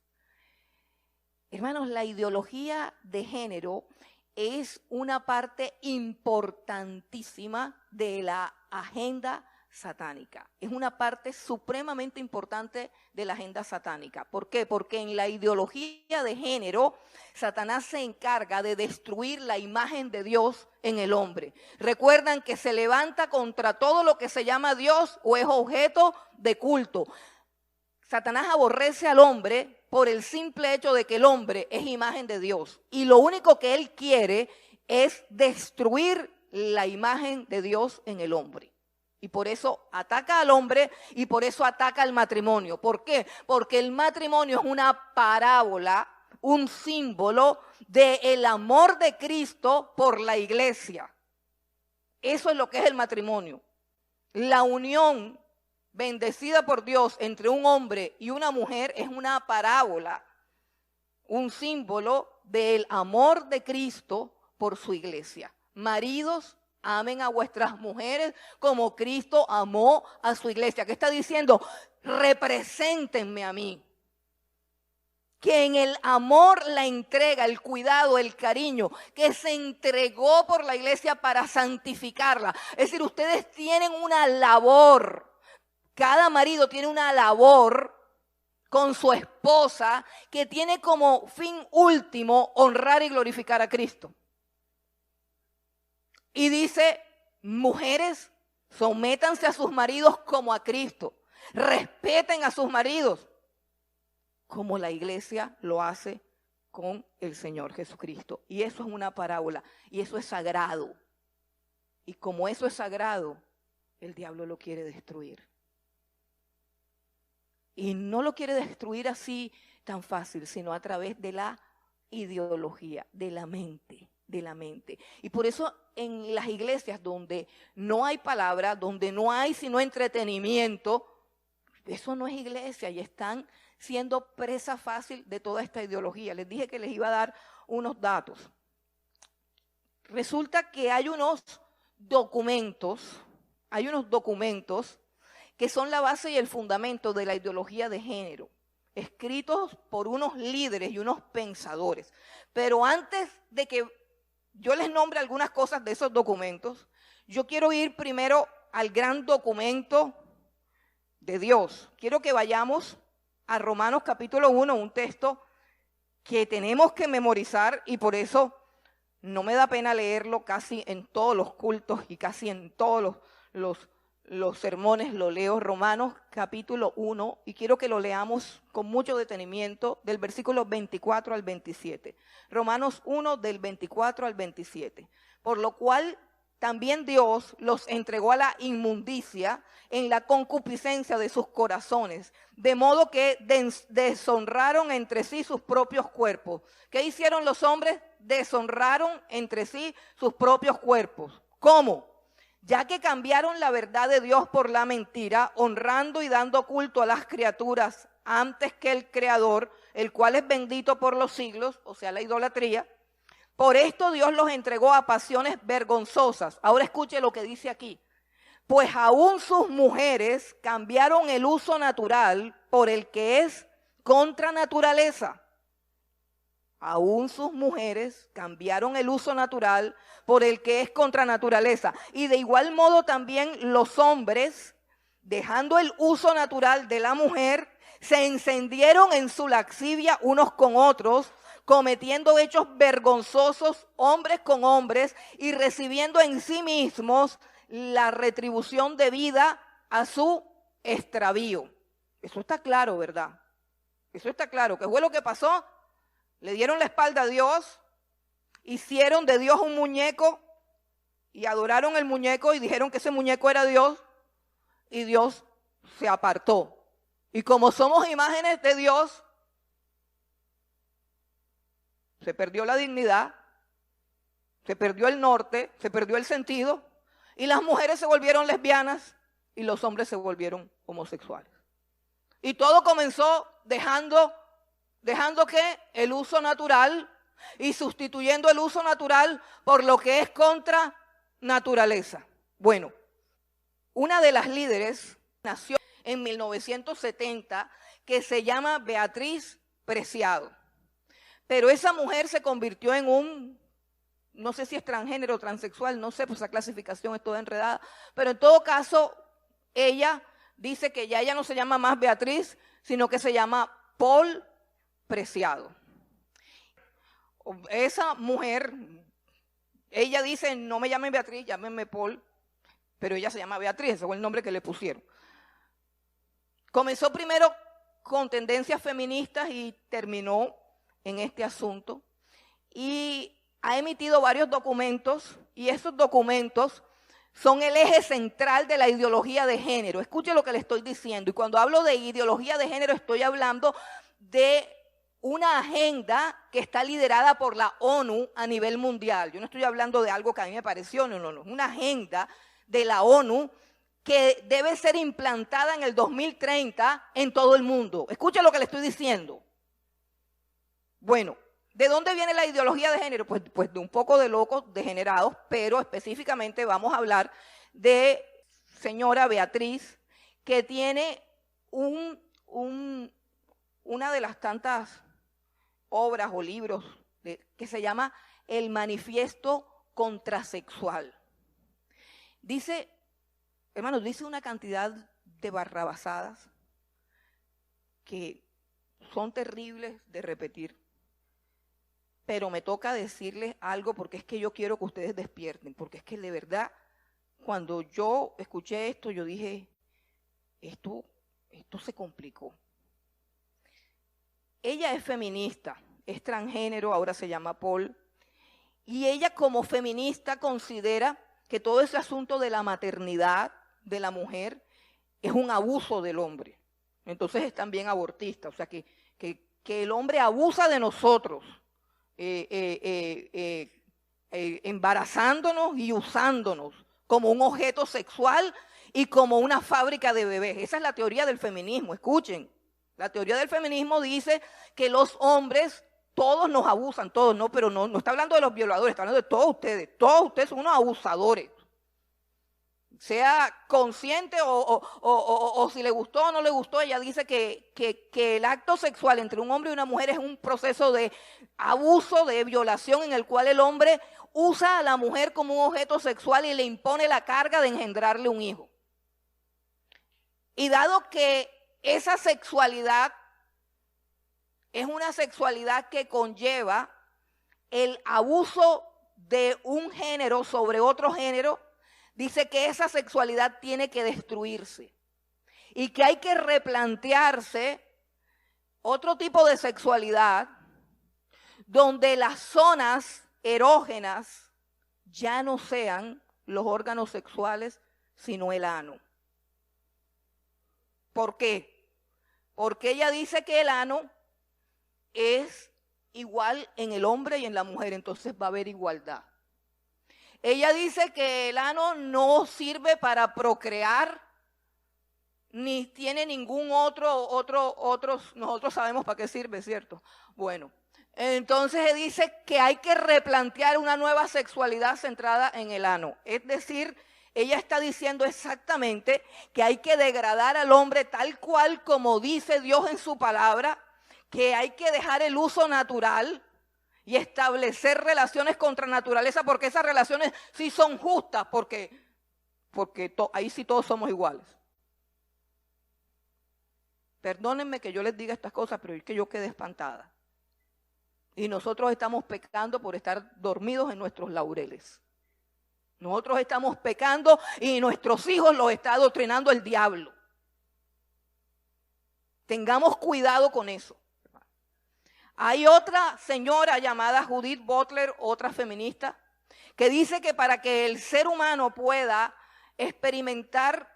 Speaker 1: Hermanos, la ideología de género es una parte importantísima de la agenda satánica. Es una parte supremamente importante de la agenda satánica. ¿Por qué? Porque en la ideología de género, Satanás se encarga de destruir la imagen de Dios en el hombre. Recuerdan que se levanta contra todo lo que se llama Dios o es objeto de culto. Satanás aborrece al hombre por el simple hecho de que el hombre es imagen de Dios. Y lo único que él quiere es destruir la imagen de Dios en el hombre. Y por eso ataca al hombre y por eso ataca al matrimonio. ¿Por qué? Porque el matrimonio es una parábola, un símbolo del amor de Cristo por la iglesia. Eso es lo que es el matrimonio. La unión bendecida por Dios entre un hombre y una mujer es una parábola, un símbolo del amor de Cristo por su iglesia. Maridos, amen a vuestras mujeres como Cristo amó a su iglesia. ¿Qué está diciendo? Represéntenme a mí. Que en el amor, la entrega, el cuidado, el cariño, que se entregó por la iglesia para santificarla. Es decir, ustedes tienen una labor. Cada marido tiene una labor con su esposa que tiene como fin último honrar y glorificar a Cristo. Y dice, mujeres, sométanse a sus maridos como a Cristo. Respeten a sus maridos como la iglesia lo hace con el Señor Jesucristo. Y eso es una parábola y eso es sagrado. Y como eso es sagrado, el diablo lo quiere destruir. Y no lo quiere destruir así tan fácil, sino a través de la ideología, de la mente. Y por eso en las iglesias donde no hay palabra, donde no hay sino entretenimiento, eso no es iglesia y están siendo presa fácil de toda esta ideología. Les dije que les iba a dar unos datos. Resulta que hay unos documentos que son la base y el fundamento de la ideología de género, escritos por unos líderes y unos pensadores. Pero antes de que yo les nombre algunas cosas de esos documentos, yo quiero ir primero al gran documento de Dios. Quiero que vayamos a Romanos capítulo 1, un texto que tenemos que memorizar y por eso no me da pena leerlo casi en todos los cultos y casi en todos los sermones lo leo. Romanos capítulo 1, y quiero que lo leamos con mucho detenimiento del versículo 24 al 27. Romanos 1 del 24 al 27. Por lo cual también Dios los entregó a la inmundicia en la concupiscencia de sus corazones, de modo que deshonraron entre sí sus propios cuerpos. ¿Qué hicieron los hombres? Deshonraron entre sí sus propios cuerpos. ¿Cómo? Ya que cambiaron la verdad de Dios por la mentira, honrando y dando culto a las criaturas antes que el Creador, el cual es bendito por los siglos, o sea, la idolatría. Por esto Dios los entregó a pasiones vergonzosas. Ahora escuche lo que dice aquí. Pues aún sus mujeres cambiaron el uso natural por el que es contra naturaleza. Aún sus mujeres cambiaron el uso natural por el que es contra naturaleza. Y de igual modo también los hombres, dejando el uso natural de la mujer, se encendieron en su lascivia unos con otros, cometiendo hechos vergonzosos hombres con hombres y recibiendo en sí mismos la retribución debida a su extravío. Eso está claro, ¿verdad? Eso está claro. ¿Qué fue lo que pasó? Le dieron la espalda a Dios, hicieron de Dios un muñeco y adoraron el muñeco y dijeron que ese muñeco era Dios y Dios se apartó. Y como somos imágenes de Dios, se perdió la dignidad, se perdió el norte, se perdió el sentido y las mujeres se volvieron lesbianas y los hombres se volvieron homosexuales. Y todo comenzó dejando que el uso natural y sustituyendo el uso natural por lo que es contra naturaleza. Bueno, una de las líderes nació en 1970 que se llama Beatriz Preciado. Pero esa mujer se convirtió en un, no sé si es transgénero o transexual, no sé, pues esa clasificación es toda enredada. Pero en todo caso, ella dice que ya ella no se llama más Beatriz, sino que se llama Paul Preciado. Esa mujer, ella dice, no me llamen Beatriz, llámenme Paul, pero ella se llama Beatriz, ese fue el nombre que le pusieron. Comenzó primero con tendencias feministas y terminó en este asunto. Y ha emitido varios documentos y esos documentos son el eje central de la ideología de género. Escuche lo que le estoy diciendo. Y cuando hablo de ideología de género estoy hablando de una agenda que está liderada por la ONU a nivel mundial. Yo no estoy hablando de algo que a mí me pareció, no. Es una agenda de la ONU que debe ser implantada en el 2030 en todo el mundo. Escuche lo que le estoy diciendo. Bueno, ¿de dónde viene la ideología de género? Pues de un poco de locos degenerados, pero específicamente vamos a hablar de señora Beatriz, que tiene una de las tantas obras o libros que se llama El Manifiesto Contrasexual. Dice, hermanos, dice una cantidad de barrabasadas que son terribles de repetir. Pero me toca decirles algo porque es que yo quiero que ustedes despierten, porque es que de verdad, cuando yo escuché esto, yo dije, esto se complicó. Ella es feminista, es transgénero, ahora se llama Paul, y ella como feminista considera que todo ese asunto de la maternidad de la mujer es un abuso del hombre. Entonces es también abortista, o sea que el hombre abusa de nosotros, embarazándonos y usándonos como un objeto sexual y como una fábrica de bebés. Esa es la teoría del feminismo, escuchen. La teoría del feminismo dice que los hombres, todos nos abusan, todos, no, pero no está hablando de los violadores, está hablando de todos ustedes son unos abusadores. Sea consciente o si le gustó o no le gustó, ella dice que el acto sexual entre un hombre y una mujer es un proceso de abuso, de violación, en el cual el hombre usa a la mujer como un objeto sexual y le impone la carga de engendrarle un hijo. Y dado que esa sexualidad es una sexualidad que conlleva el abuso de un género sobre otro género, dice que esa sexualidad tiene que destruirse y que hay que replantearse otro tipo de sexualidad donde las zonas erógenas ya no sean los órganos sexuales, sino el ano. ¿Por qué? Porque ella dice que el ano es igual en el hombre y en la mujer, entonces va a haber igualdad. Ella dice que el ano no sirve para procrear, ni tiene ningún nosotros sabemos para qué sirve, ¿cierto? Bueno, entonces dice que hay que replantear una nueva sexualidad centrada en el ano. Es decir, ella está diciendo exactamente que hay que degradar al hombre tal cual como dice Dios en su palabra, que hay que dejar el uso natural y establecer relaciones contra naturaleza, porque esas relaciones sí son justas, porque ahí sí todos somos iguales. Perdónenme que yo les diga estas cosas, pero es que yo quedé espantada. Y nosotros estamos pecando por estar dormidos en nuestros laureles. Nosotros estamos pecando y nuestros hijos los está adoctrinando el diablo. Tengamos cuidado con eso. Hay otra señora llamada Judith Butler, otra feminista, que dice que para que el ser humano pueda experimentar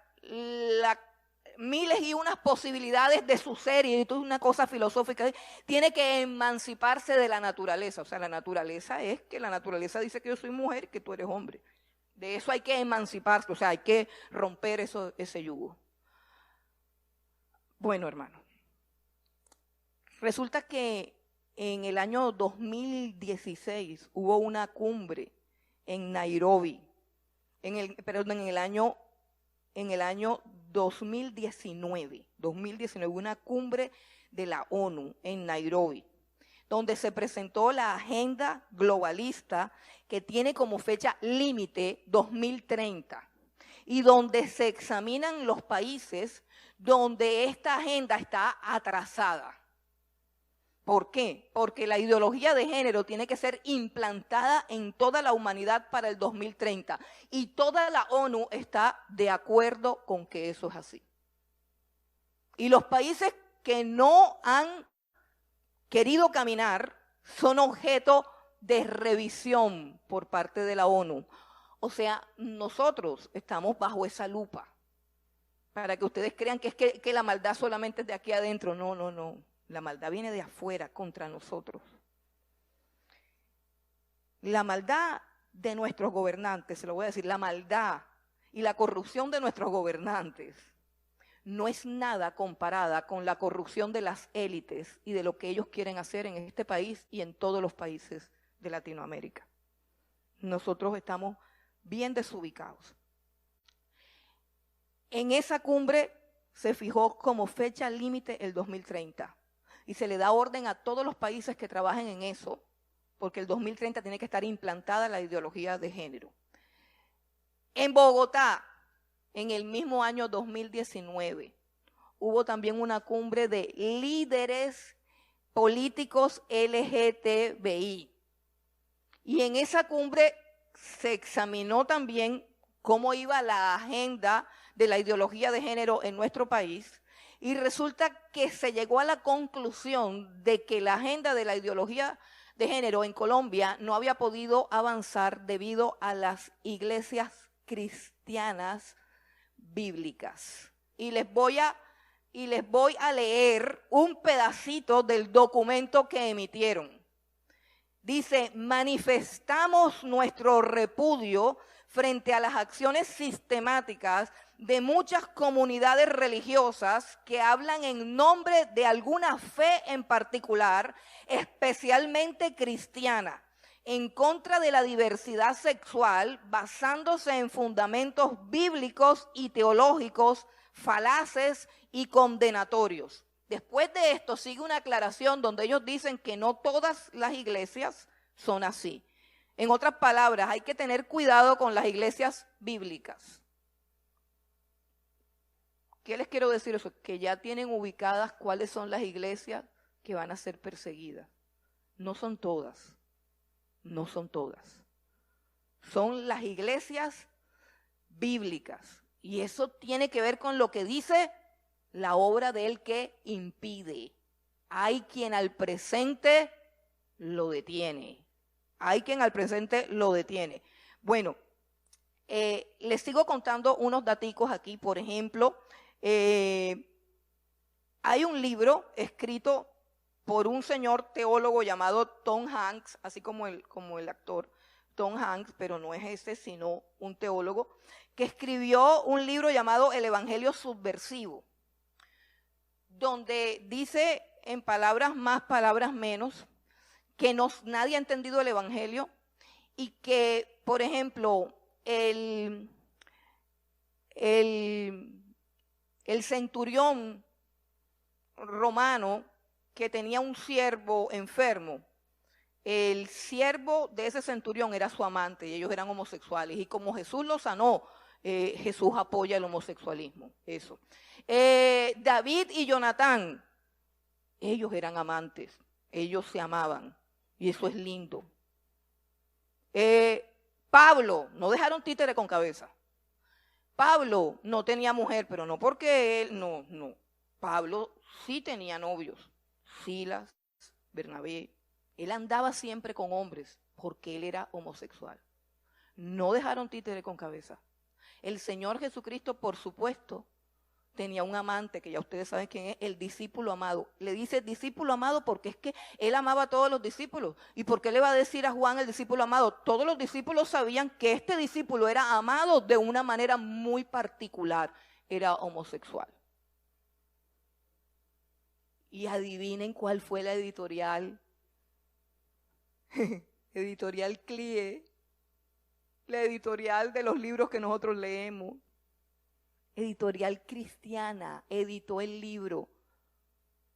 Speaker 1: miles y unas posibilidades de su ser, y esto es una cosa filosófica, tiene que emanciparse de la naturaleza. O sea, la naturaleza es que la naturaleza dice que yo soy mujer, que tú eres hombre. De eso hay que emanciparse, o sea, hay que romper ese yugo. Bueno, hermano, resulta que en el año 2016 hubo una cumbre en Nairobi, en el año 2019, una cumbre de la ONU en Nairobi, donde se presentó la agenda globalista que tiene como fecha límite 2030 y donde se examinan los países donde esta agenda está atrasada. ¿Por qué? Porque la ideología de género tiene que ser implantada en toda la humanidad para el 2030 y toda la ONU está de acuerdo con que eso es así. Y los países que no han querido caminar son objeto de revisión por parte de la ONU. O sea, nosotros estamos bajo esa lupa para que ustedes crean que es que la maldad solamente es de aquí adentro. No, no, no. La maldad viene de afuera contra nosotros. La maldad de nuestros gobernantes, se lo voy a decir, la maldad y la corrupción de nuestros gobernantes no es nada comparada con la corrupción de las élites y de lo que ellos quieren hacer en este país y en todos los países de Latinoamérica. Nosotros estamos bien desubicados. En esa cumbre se fijó como fecha límite el 2030. Y se le da orden a todos los países que trabajen en eso, porque el 2030 tiene que estar implantada la ideología de género. En Bogotá, en el mismo año 2019, hubo también una cumbre de líderes políticos LGTBI. Y en esa cumbre se examinó también cómo iba la agenda de la ideología de género en nuestro país. Y resulta que se llegó a la conclusión de que la agenda de la ideología de género en Colombia no había podido avanzar debido a las iglesias cristianas bíblicas. Y les voy a leer un pedacito del documento que emitieron. Dice: manifestamos nuestro repudio frente a las acciones sistemáticas de muchas comunidades religiosas que hablan en nombre de alguna fe en particular, especialmente cristiana, en contra de la diversidad sexual, basándose en fundamentos bíblicos y teológicos falaces y condenatorios. Después de esto sigue una aclaración donde ellos dicen que no todas las iglesias son así. En otras palabras, hay que tener cuidado con las iglesias bíblicas. ¿Qué les quiero decir eso? Que ya tienen ubicadas cuáles son las iglesias que van a ser perseguidas. No son todas. No son todas. Son las iglesias bíblicas. Y eso tiene que ver con lo que dice la obra del que impide. Hay quien al presente lo detiene. Hay quien al presente lo detiene. Bueno, les sigo contando unos daticos aquí. Por ejemplo, hay un libro escrito por un señor teólogo llamado Tom Hanks, así como el actor Tom Hanks, pero no es ese, sino un teólogo, que escribió un libro llamado El Evangelio Subversivo, donde dice en palabras más, palabras menos, que nadie ha entendido el Evangelio y que, por ejemplo, el centurión romano que tenía un siervo enfermo, el siervo de ese centurión era su amante y ellos eran homosexuales. Y como Jesús lo sanó, Jesús apoya el homosexualismo. Eso. David y Jonatán, ellos eran amantes, ellos se amaban y eso es lindo. Pablo, no dejaron títere con cabeza. Pablo no tenía mujer, pero no porque él, no. Pablo sí tenía novios, Silas, Bernabé. Él andaba siempre con hombres porque él era homosexual. No dejaron títere con cabeza. El Señor Jesucristo, por supuesto, tenía un amante, que ya ustedes saben quién es, el discípulo amado. Le dice discípulo amado porque es que él amaba a todos los discípulos. ¿Y por qué le va a decir a Juan el discípulo amado? Todos los discípulos sabían que este discípulo era amado de una manera muy particular. Era homosexual. Y adivinen cuál fue la editorial. Editorial CLIE. La editorial de los libros que nosotros leemos. Editorial Cristiana editó el libro.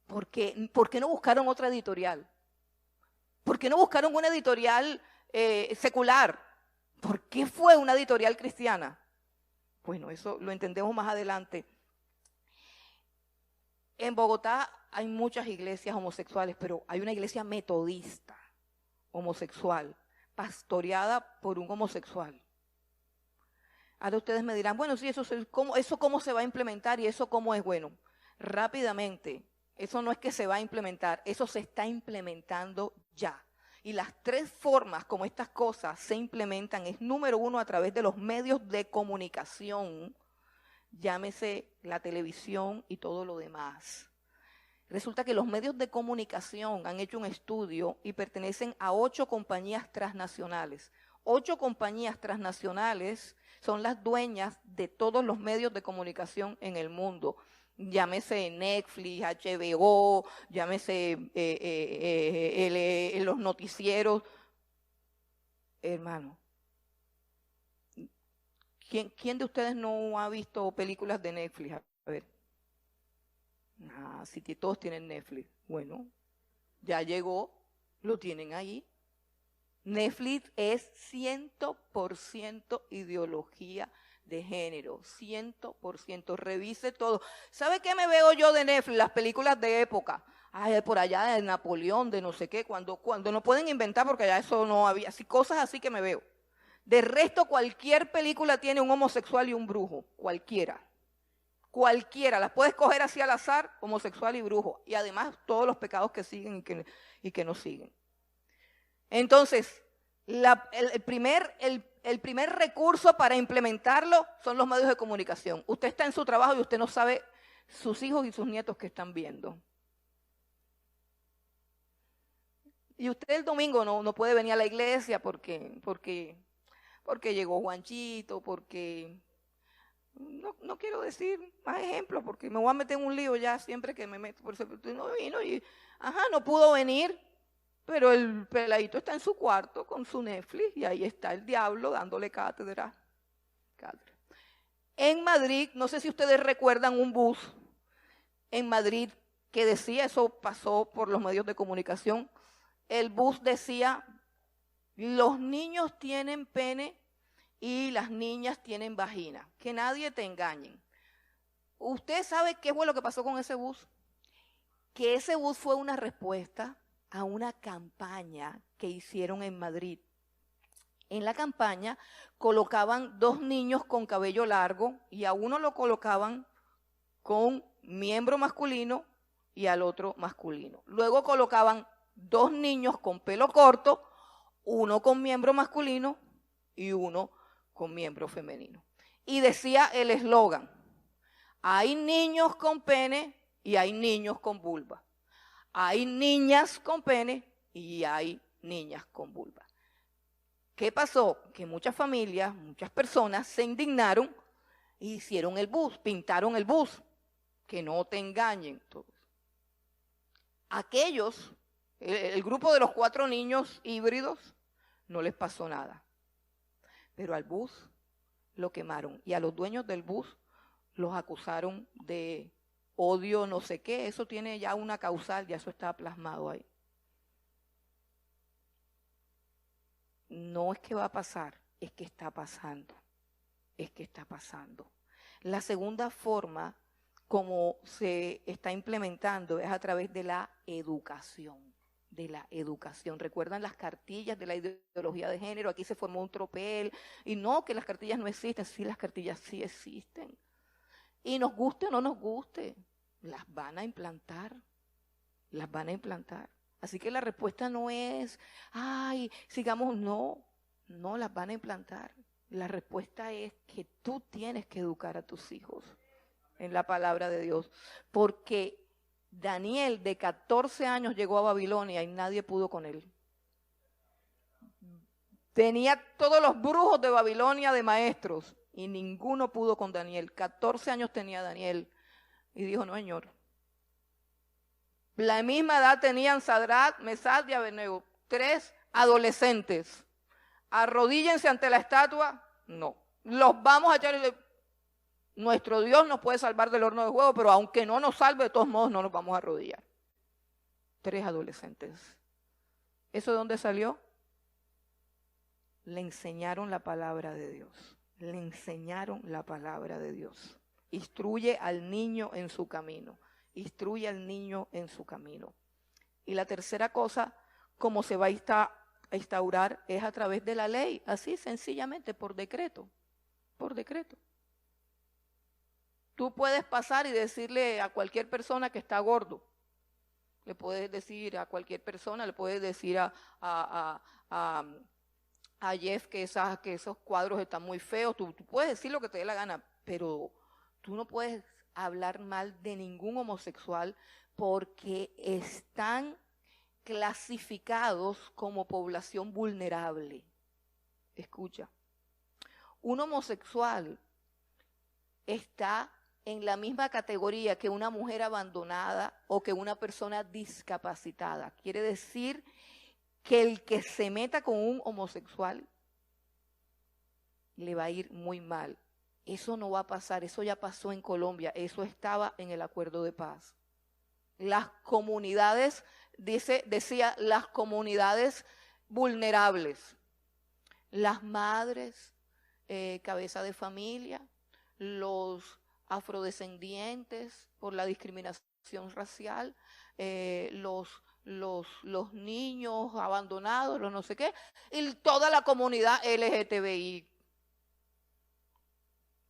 Speaker 1: ¿Por qué no buscaron otra editorial? ¿Por qué no buscaron una editorial secular? ¿Por qué fue una editorial cristiana? Bueno, eso lo entendemos más adelante. En Bogotá hay muchas iglesias homosexuales, pero hay una iglesia metodista homosexual, pastoreada por un homosexual. Ahora ustedes me dirán, bueno, sí, eso cómo se va a implementar y eso cómo es. Bueno, rápidamente, eso no es que se va a implementar, eso se está implementando ya. Y las 3 formas como estas cosas se implementan es, número 1, a través de los medios de comunicación, llámese la televisión y todo lo demás. Resulta que los medios de comunicación han hecho un estudio y pertenecen a 8 compañías transnacionales. 8 compañías transnacionales son las dueñas de todos los medios de comunicación en el mundo. Llámese Netflix, HBO, llámese los noticieros. Hermano, ¿quién de ustedes no ha visto películas de Netflix? A ver. Si todos tienen Netflix. Bueno, ya llegó, lo tienen ahí. Netflix es 100% ideología de género, 100%. Revise todo. ¿Sabe qué me veo yo de Netflix? Las películas de época. Ay, por allá de Napoleón, de no sé qué, cuando no pueden inventar porque ya eso no había, así, cosas así que me veo. De resto, cualquier película tiene un homosexual y un brujo, cualquiera. Cualquiera, las puedes coger así al azar, homosexual y brujo. Y además todos los pecados que siguen y que no siguen. Entonces, el primer recurso para implementarlo son los medios de comunicación. Usted está en su trabajo y usted no sabe sus hijos y sus nietos que están viendo. Y usted el domingo no puede venir a la iglesia porque llegó Juanchito, porque... No quiero decir más ejemplos porque me voy a meter en un lío ya siempre que me meto. Por eso no vino y, no pudo venir, pero el peladito está en su cuarto con su Netflix y ahí está el diablo dándole cátedra. En Madrid, no sé si ustedes recuerdan un bus en Madrid que decía, eso pasó por los medios de comunicación, el bus decía, los niños tienen pene y las niñas tienen vagina, que nadie te engañe. ¿Usted sabe qué fue lo que pasó con ese bus? Que ese bus fue una respuesta a una campaña que hicieron en Madrid. En la campaña colocaban 2 niños con cabello largo y a uno lo colocaban con miembro masculino y al otro masculino. Luego colocaban 2 niños con pelo corto, uno con miembro masculino y uno con miembro femenino. Y decía el eslogan, hay niños con pene y hay niños con vulva. Hay niñas con pene y hay niñas con vulva. ¿Qué pasó? Que muchas familias, muchas personas se indignaron e hicieron el bus, pintaron el bus. Que no te engañen todos. Aquellos, el grupo de los 4 niños híbridos, no les pasó nada. Pero al bus lo quemaron y a los dueños del bus los acusaron de odio, no sé qué. Eso tiene ya una causal, ya eso está plasmado ahí. No es que va a pasar, es que está pasando. Es que está pasando. La segunda forma como se está implementando es a través de la educación. De la educación. ¿Recuerdan las cartillas de la ideología de género? Aquí se formó un tropel. Y no, que las cartillas no existen. Sí, las cartillas sí existen. Y nos guste o no nos guste, las van a implantar. Las van a implantar. Así que la respuesta no es, ay, sigamos, no, las van a implantar. La respuesta es que tú tienes que educar a tus hijos en la palabra de Dios. Porque Daniel de 14 años llegó a Babilonia y nadie pudo con él. Tenía todos los brujos de Babilonia de maestros y ninguno pudo con Daniel. 14 años tenía Daniel y dijo, no, señor. La misma edad tenían Sadrach, Mesach y Abednego, 3 adolescentes. Arrodíllense ante la estatua, no. Los vamos a echar. Nuestro Dios nos puede salvar del horno de fuego, pero aunque no nos salve, de todos modos no nos vamos a arrodillar. 3 adolescentes. ¿Eso de dónde salió? Le enseñaron la palabra de Dios. Le enseñaron la palabra de Dios. Instruye al niño en su camino. Instruye al niño en su camino. Y la tercera cosa, como se va a instaurar, es a través de la ley, así sencillamente, por decreto. Por decreto. Tú puedes pasar y decirle a cualquier persona que está gordo. Le puedes decir a cualquier persona, le puedes decir a Jeff que esos cuadros están muy feos. Tú puedes decir lo que te dé la gana, pero tú no puedes hablar mal de ningún homosexual porque están clasificados como población vulnerable. Escucha, un homosexual está en la misma categoría que una mujer abandonada o que una persona discapacitada. Quiere decir que el que se meta con un homosexual le va a ir muy mal. Eso no va a pasar, eso ya pasó en Colombia, eso estaba en el acuerdo de paz. Las comunidades, decía, las comunidades vulnerables, las madres, cabeza de familia, los afrodescendientes por la discriminación racial, los niños abandonados, los no sé qué, y toda la comunidad LGTBI.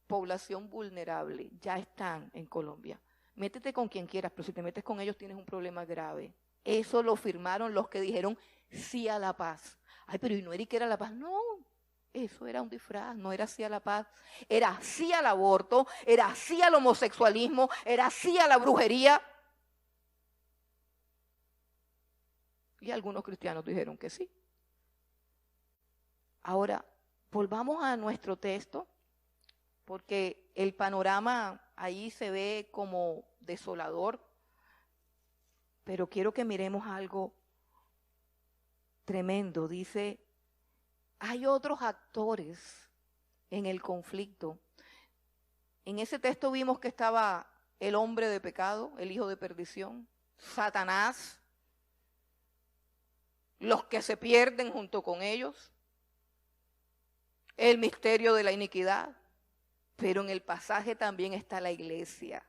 Speaker 1: Población vulnerable, ya están en Colombia. Métete con quien quieras, pero si te metes con ellos tienes un problema grave. Eso lo firmaron los que dijeron sí a la paz. Ay, pero ¿y no era que era la paz? No, eso era un disfraz, no era sí a la paz. Era sí al aborto, era sí al homosexualismo, era sí a la brujería. Y algunos cristianos dijeron que sí. Ahora, volvamos a nuestro texto. Porque el panorama ahí se ve como desolador, pero quiero que miremos algo tremendo. Dice, hay otros actores en el conflicto. En ese texto vimos que estaba el hombre de pecado, el hijo de perdición, Satanás, los que se pierden junto con ellos, el misterio de la iniquidad. Pero en el pasaje también está la iglesia.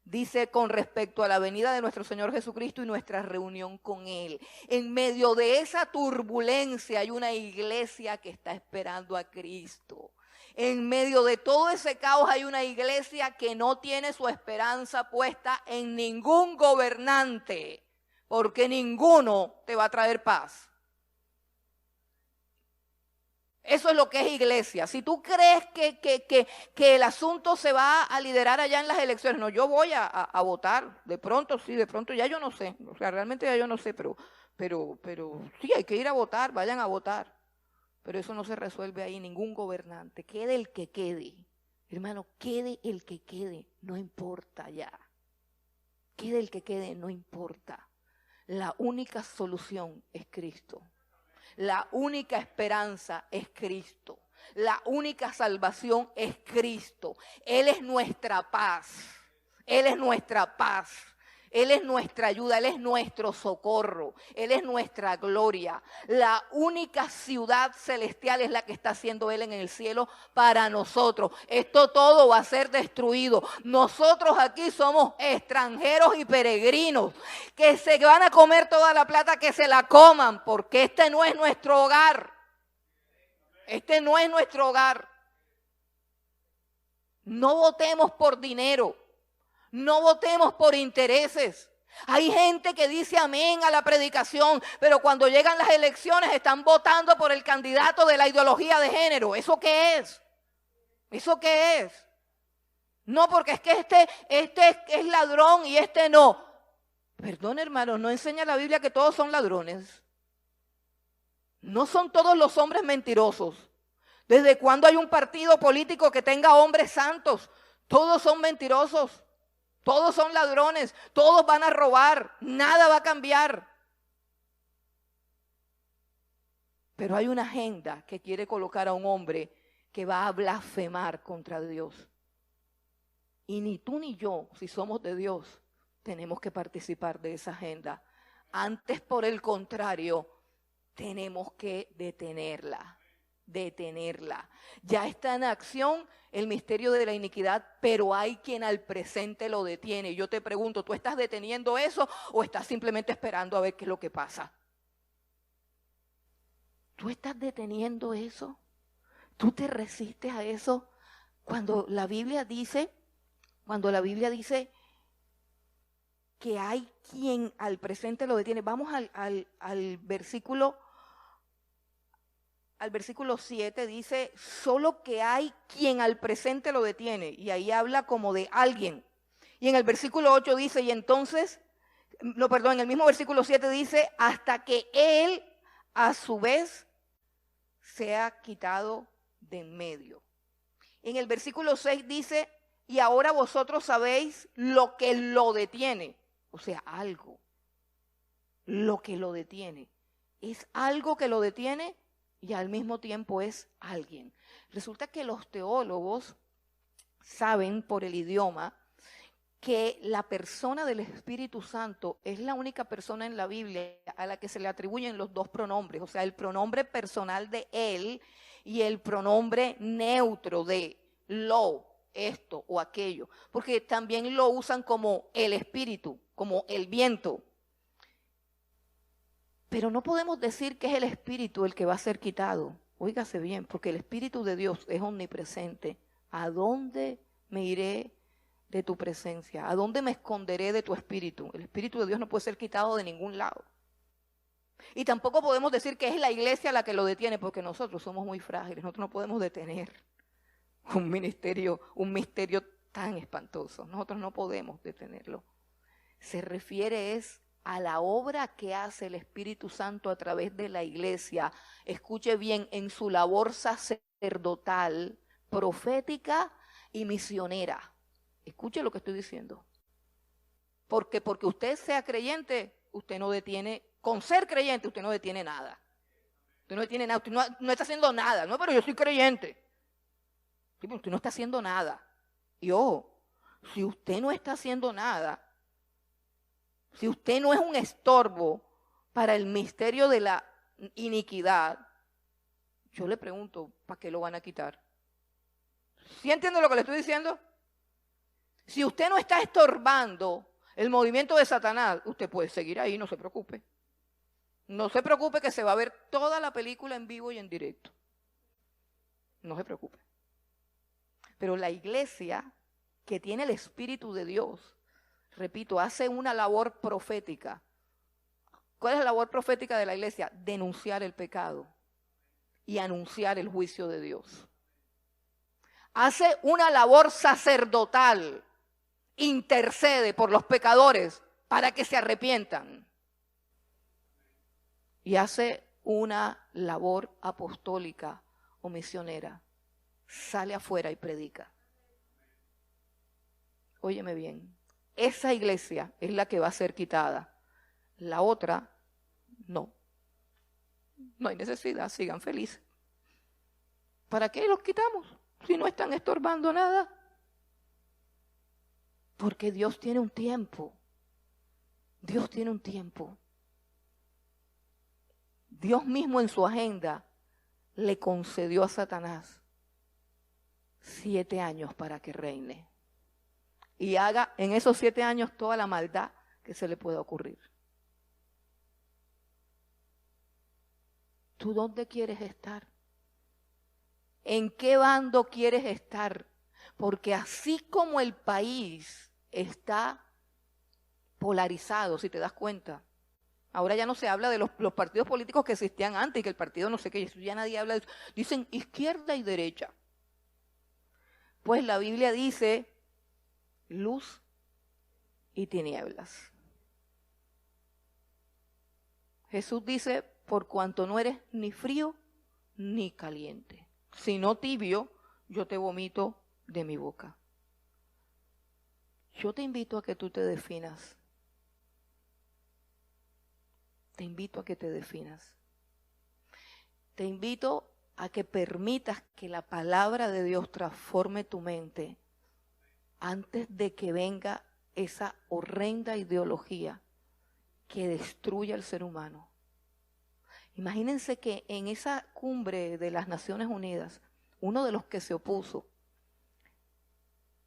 Speaker 1: Dice con respecto a la venida de nuestro Señor Jesucristo y nuestra reunión con Él. En medio de esa turbulencia hay una iglesia que está esperando a Cristo. En medio de todo ese caos hay una iglesia que no tiene su esperanza puesta en ningún gobernante, porque ninguno te va a traer paz. Eso es lo que es iglesia. Si tú crees que el asunto se va a liderar allá en las elecciones, no, yo voy a votar. De pronto sí, de pronto ya yo no sé. O sea, realmente ya yo no sé, pero sí, hay que ir a votar, vayan a votar. Pero eso no se resuelve ahí, ningún gobernante. Quede el que quede. Hermano, quede el que quede, no importa ya. Quede el que quede, no importa. La única solución es Cristo. La única esperanza es Cristo. La única salvación es Cristo. Él es nuestra paz. Él es nuestra paz. Él es nuestra ayuda, Él es nuestro socorro, Él es nuestra gloria. La única ciudad celestial es la que está haciendo Él en el cielo para nosotros. Esto todo va a ser destruido. Nosotros aquí somos extranjeros y peregrinos que se van a comer toda la plata, que se la coman, porque este no es nuestro hogar. Este no es nuestro hogar. No votemos por dinero. No votemos por intereses. Hay gente que dice amén a la predicación, pero cuando llegan las elecciones están votando por el candidato de la ideología de género. ¿Eso qué es? ¿Eso qué es? No, porque es que este es ladrón y este no. Perdón, hermanos, no enseña la Biblia que todos son ladrones. No son todos los hombres mentirosos. ¿Desde cuándo hay un partido político que tenga hombres santos? Todos son mentirosos. Todos son ladrones, todos van a robar, nada va a cambiar. Pero hay una agenda que quiere colocar a un hombre que va a blasfemar contra Dios. Y ni tú ni yo, si somos de Dios, tenemos que participar de esa agenda. Antes, por el contrario, tenemos que detenerla. Ya está en acción el misterio de la iniquidad, pero hay quien al presente lo detiene. Yo te pregunto, ¿tú estás deteniendo eso o estás simplemente esperando a ver qué es lo que pasa? ¿Tú estás deteniendo eso? ¿Tú te resistes a eso? Cuando la Biblia dice que hay quien al presente lo detiene. Vamos al versículo. Al versículo 7 dice, solo que hay quien al presente lo detiene. Y ahí habla como de alguien. Y en el versículo 8 dice, y entonces, en el mismo versículo 7 dice, hasta que él a su vez sea quitado de en medio. En el versículo 6 dice, y ahora vosotros sabéis lo que lo detiene. O sea, algo. Lo que lo detiene. Es algo que lo detiene y al mismo tiempo es alguien. Resulta que los teólogos saben por el idioma que la persona del Espíritu Santo es la única persona en la Biblia a la que se le atribuyen los dos pronombres, o sea, el pronombre personal de él y el pronombre neutro de lo, esto o aquello, porque también lo usan como el Espíritu, como el viento. Pero no podemos decir que es el Espíritu el que va a ser quitado. Óigase bien, porque el Espíritu de Dios es omnipresente. ¿A dónde me iré de tu presencia? ¿A dónde me esconderé de tu Espíritu? El Espíritu de Dios no puede ser quitado de ningún lado. Y tampoco podemos decir que es la iglesia la que lo detiene, porque nosotros somos muy frágiles. Nosotros no podemos detener un misterio tan espantoso. Nosotros no podemos detenerlo. Se refiere a la obra que hace el Espíritu Santo a través de la iglesia. Escuche bien, en su labor sacerdotal, profética y misionera. Escuche lo que estoy diciendo. Porque usted sea creyente, usted no detiene, con ser creyente usted no detiene nada. Usted no detiene nada, usted no está haciendo nada. No, pero yo soy creyente. Sí, pero usted no está haciendo nada. Y ojo, si usted no está haciendo nada, si usted no es un estorbo para el misterio de la iniquidad, yo le pregunto, ¿para qué lo van a quitar? ¿Sí entiende lo que le estoy diciendo? Si usted no está estorbando el movimiento de Satanás, usted puede seguir ahí, no se preocupe. No se preocupe que se va a ver toda la película en vivo y en directo. No se preocupe. Pero la iglesia que tiene el Espíritu de Dios, repito, hace una labor profética. ¿Cuál es la labor profética de la iglesia? Denunciar el pecado y anunciar el juicio de Dios. Hace una labor sacerdotal, intercede por los pecadores para que se arrepientan. Y hace una labor apostólica o misionera. Sale afuera y predica. Óyeme bien. Esa iglesia es la que va a ser quitada. La otra, no. No hay necesidad, sigan felices. ¿Para qué los quitamos si no están estorbando nada? Porque Dios tiene un tiempo. Dios tiene un tiempo. Dios mismo en su agenda le concedió a Satanás 7 años para que reine y haga en esos 7 años toda la maldad que se le pueda ocurrir. ¿Tú dónde quieres estar? ¿En qué bando quieres estar? Porque así como el país está polarizado, si te das cuenta, ahora ya no se habla de los partidos políticos que existían antes y que el partido no sé qué, ya nadie habla de eso. Dicen izquierda y derecha. Pues la Biblia dice luz y tinieblas. Jesús dice, por cuanto no eres ni frío ni caliente, sino tibio, yo te vomito de mi boca. Yo te invito a que tú te definas. Te invito a que te definas. Te invito a que permitas que la palabra de Dios transforme tu mente antes de que venga esa horrenda ideología que destruya al ser humano. Imagínense que en esa cumbre de las Naciones Unidas, uno de los que se opuso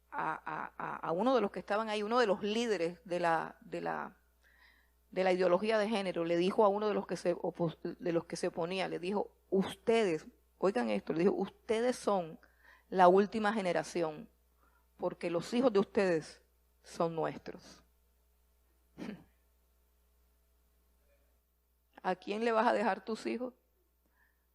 Speaker 1: a uno de los que estaban ahí, uno de los líderes de la ideología de género, le dijo a uno de los que se oponía, le dijo, ustedes, oigan esto, le dijo, ustedes son la última generación, porque los hijos de ustedes son nuestros. ¿A quién le vas a dejar tus hijos?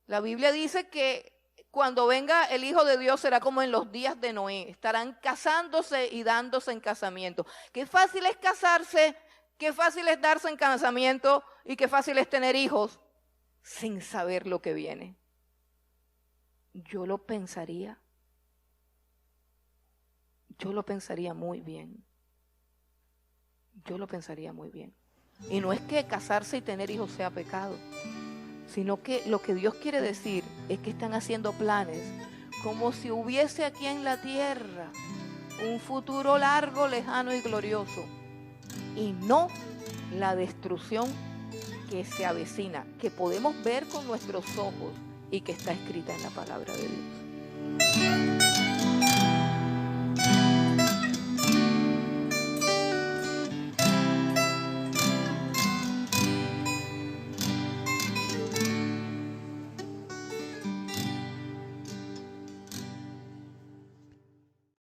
Speaker 1: La Biblia dice que cuando venga el Hijo de Dios será como en los días de Noé. Estarán casándose y dándose en casamiento. Qué fácil es casarse, qué fácil es darse en casamiento y qué fácil es tener hijos sin saber lo que viene. Yo lo pensaría muy bien. Yo lo pensaría muy bien. Y no es que casarse y tener hijos sea pecado, sino que lo que Dios quiere decir es que están haciendo planes como si hubiese aquí en la tierra un futuro largo, lejano y glorioso, y no la destrucción que se avecina, que podemos ver con nuestros ojos y que está escrita en la palabra de Dios.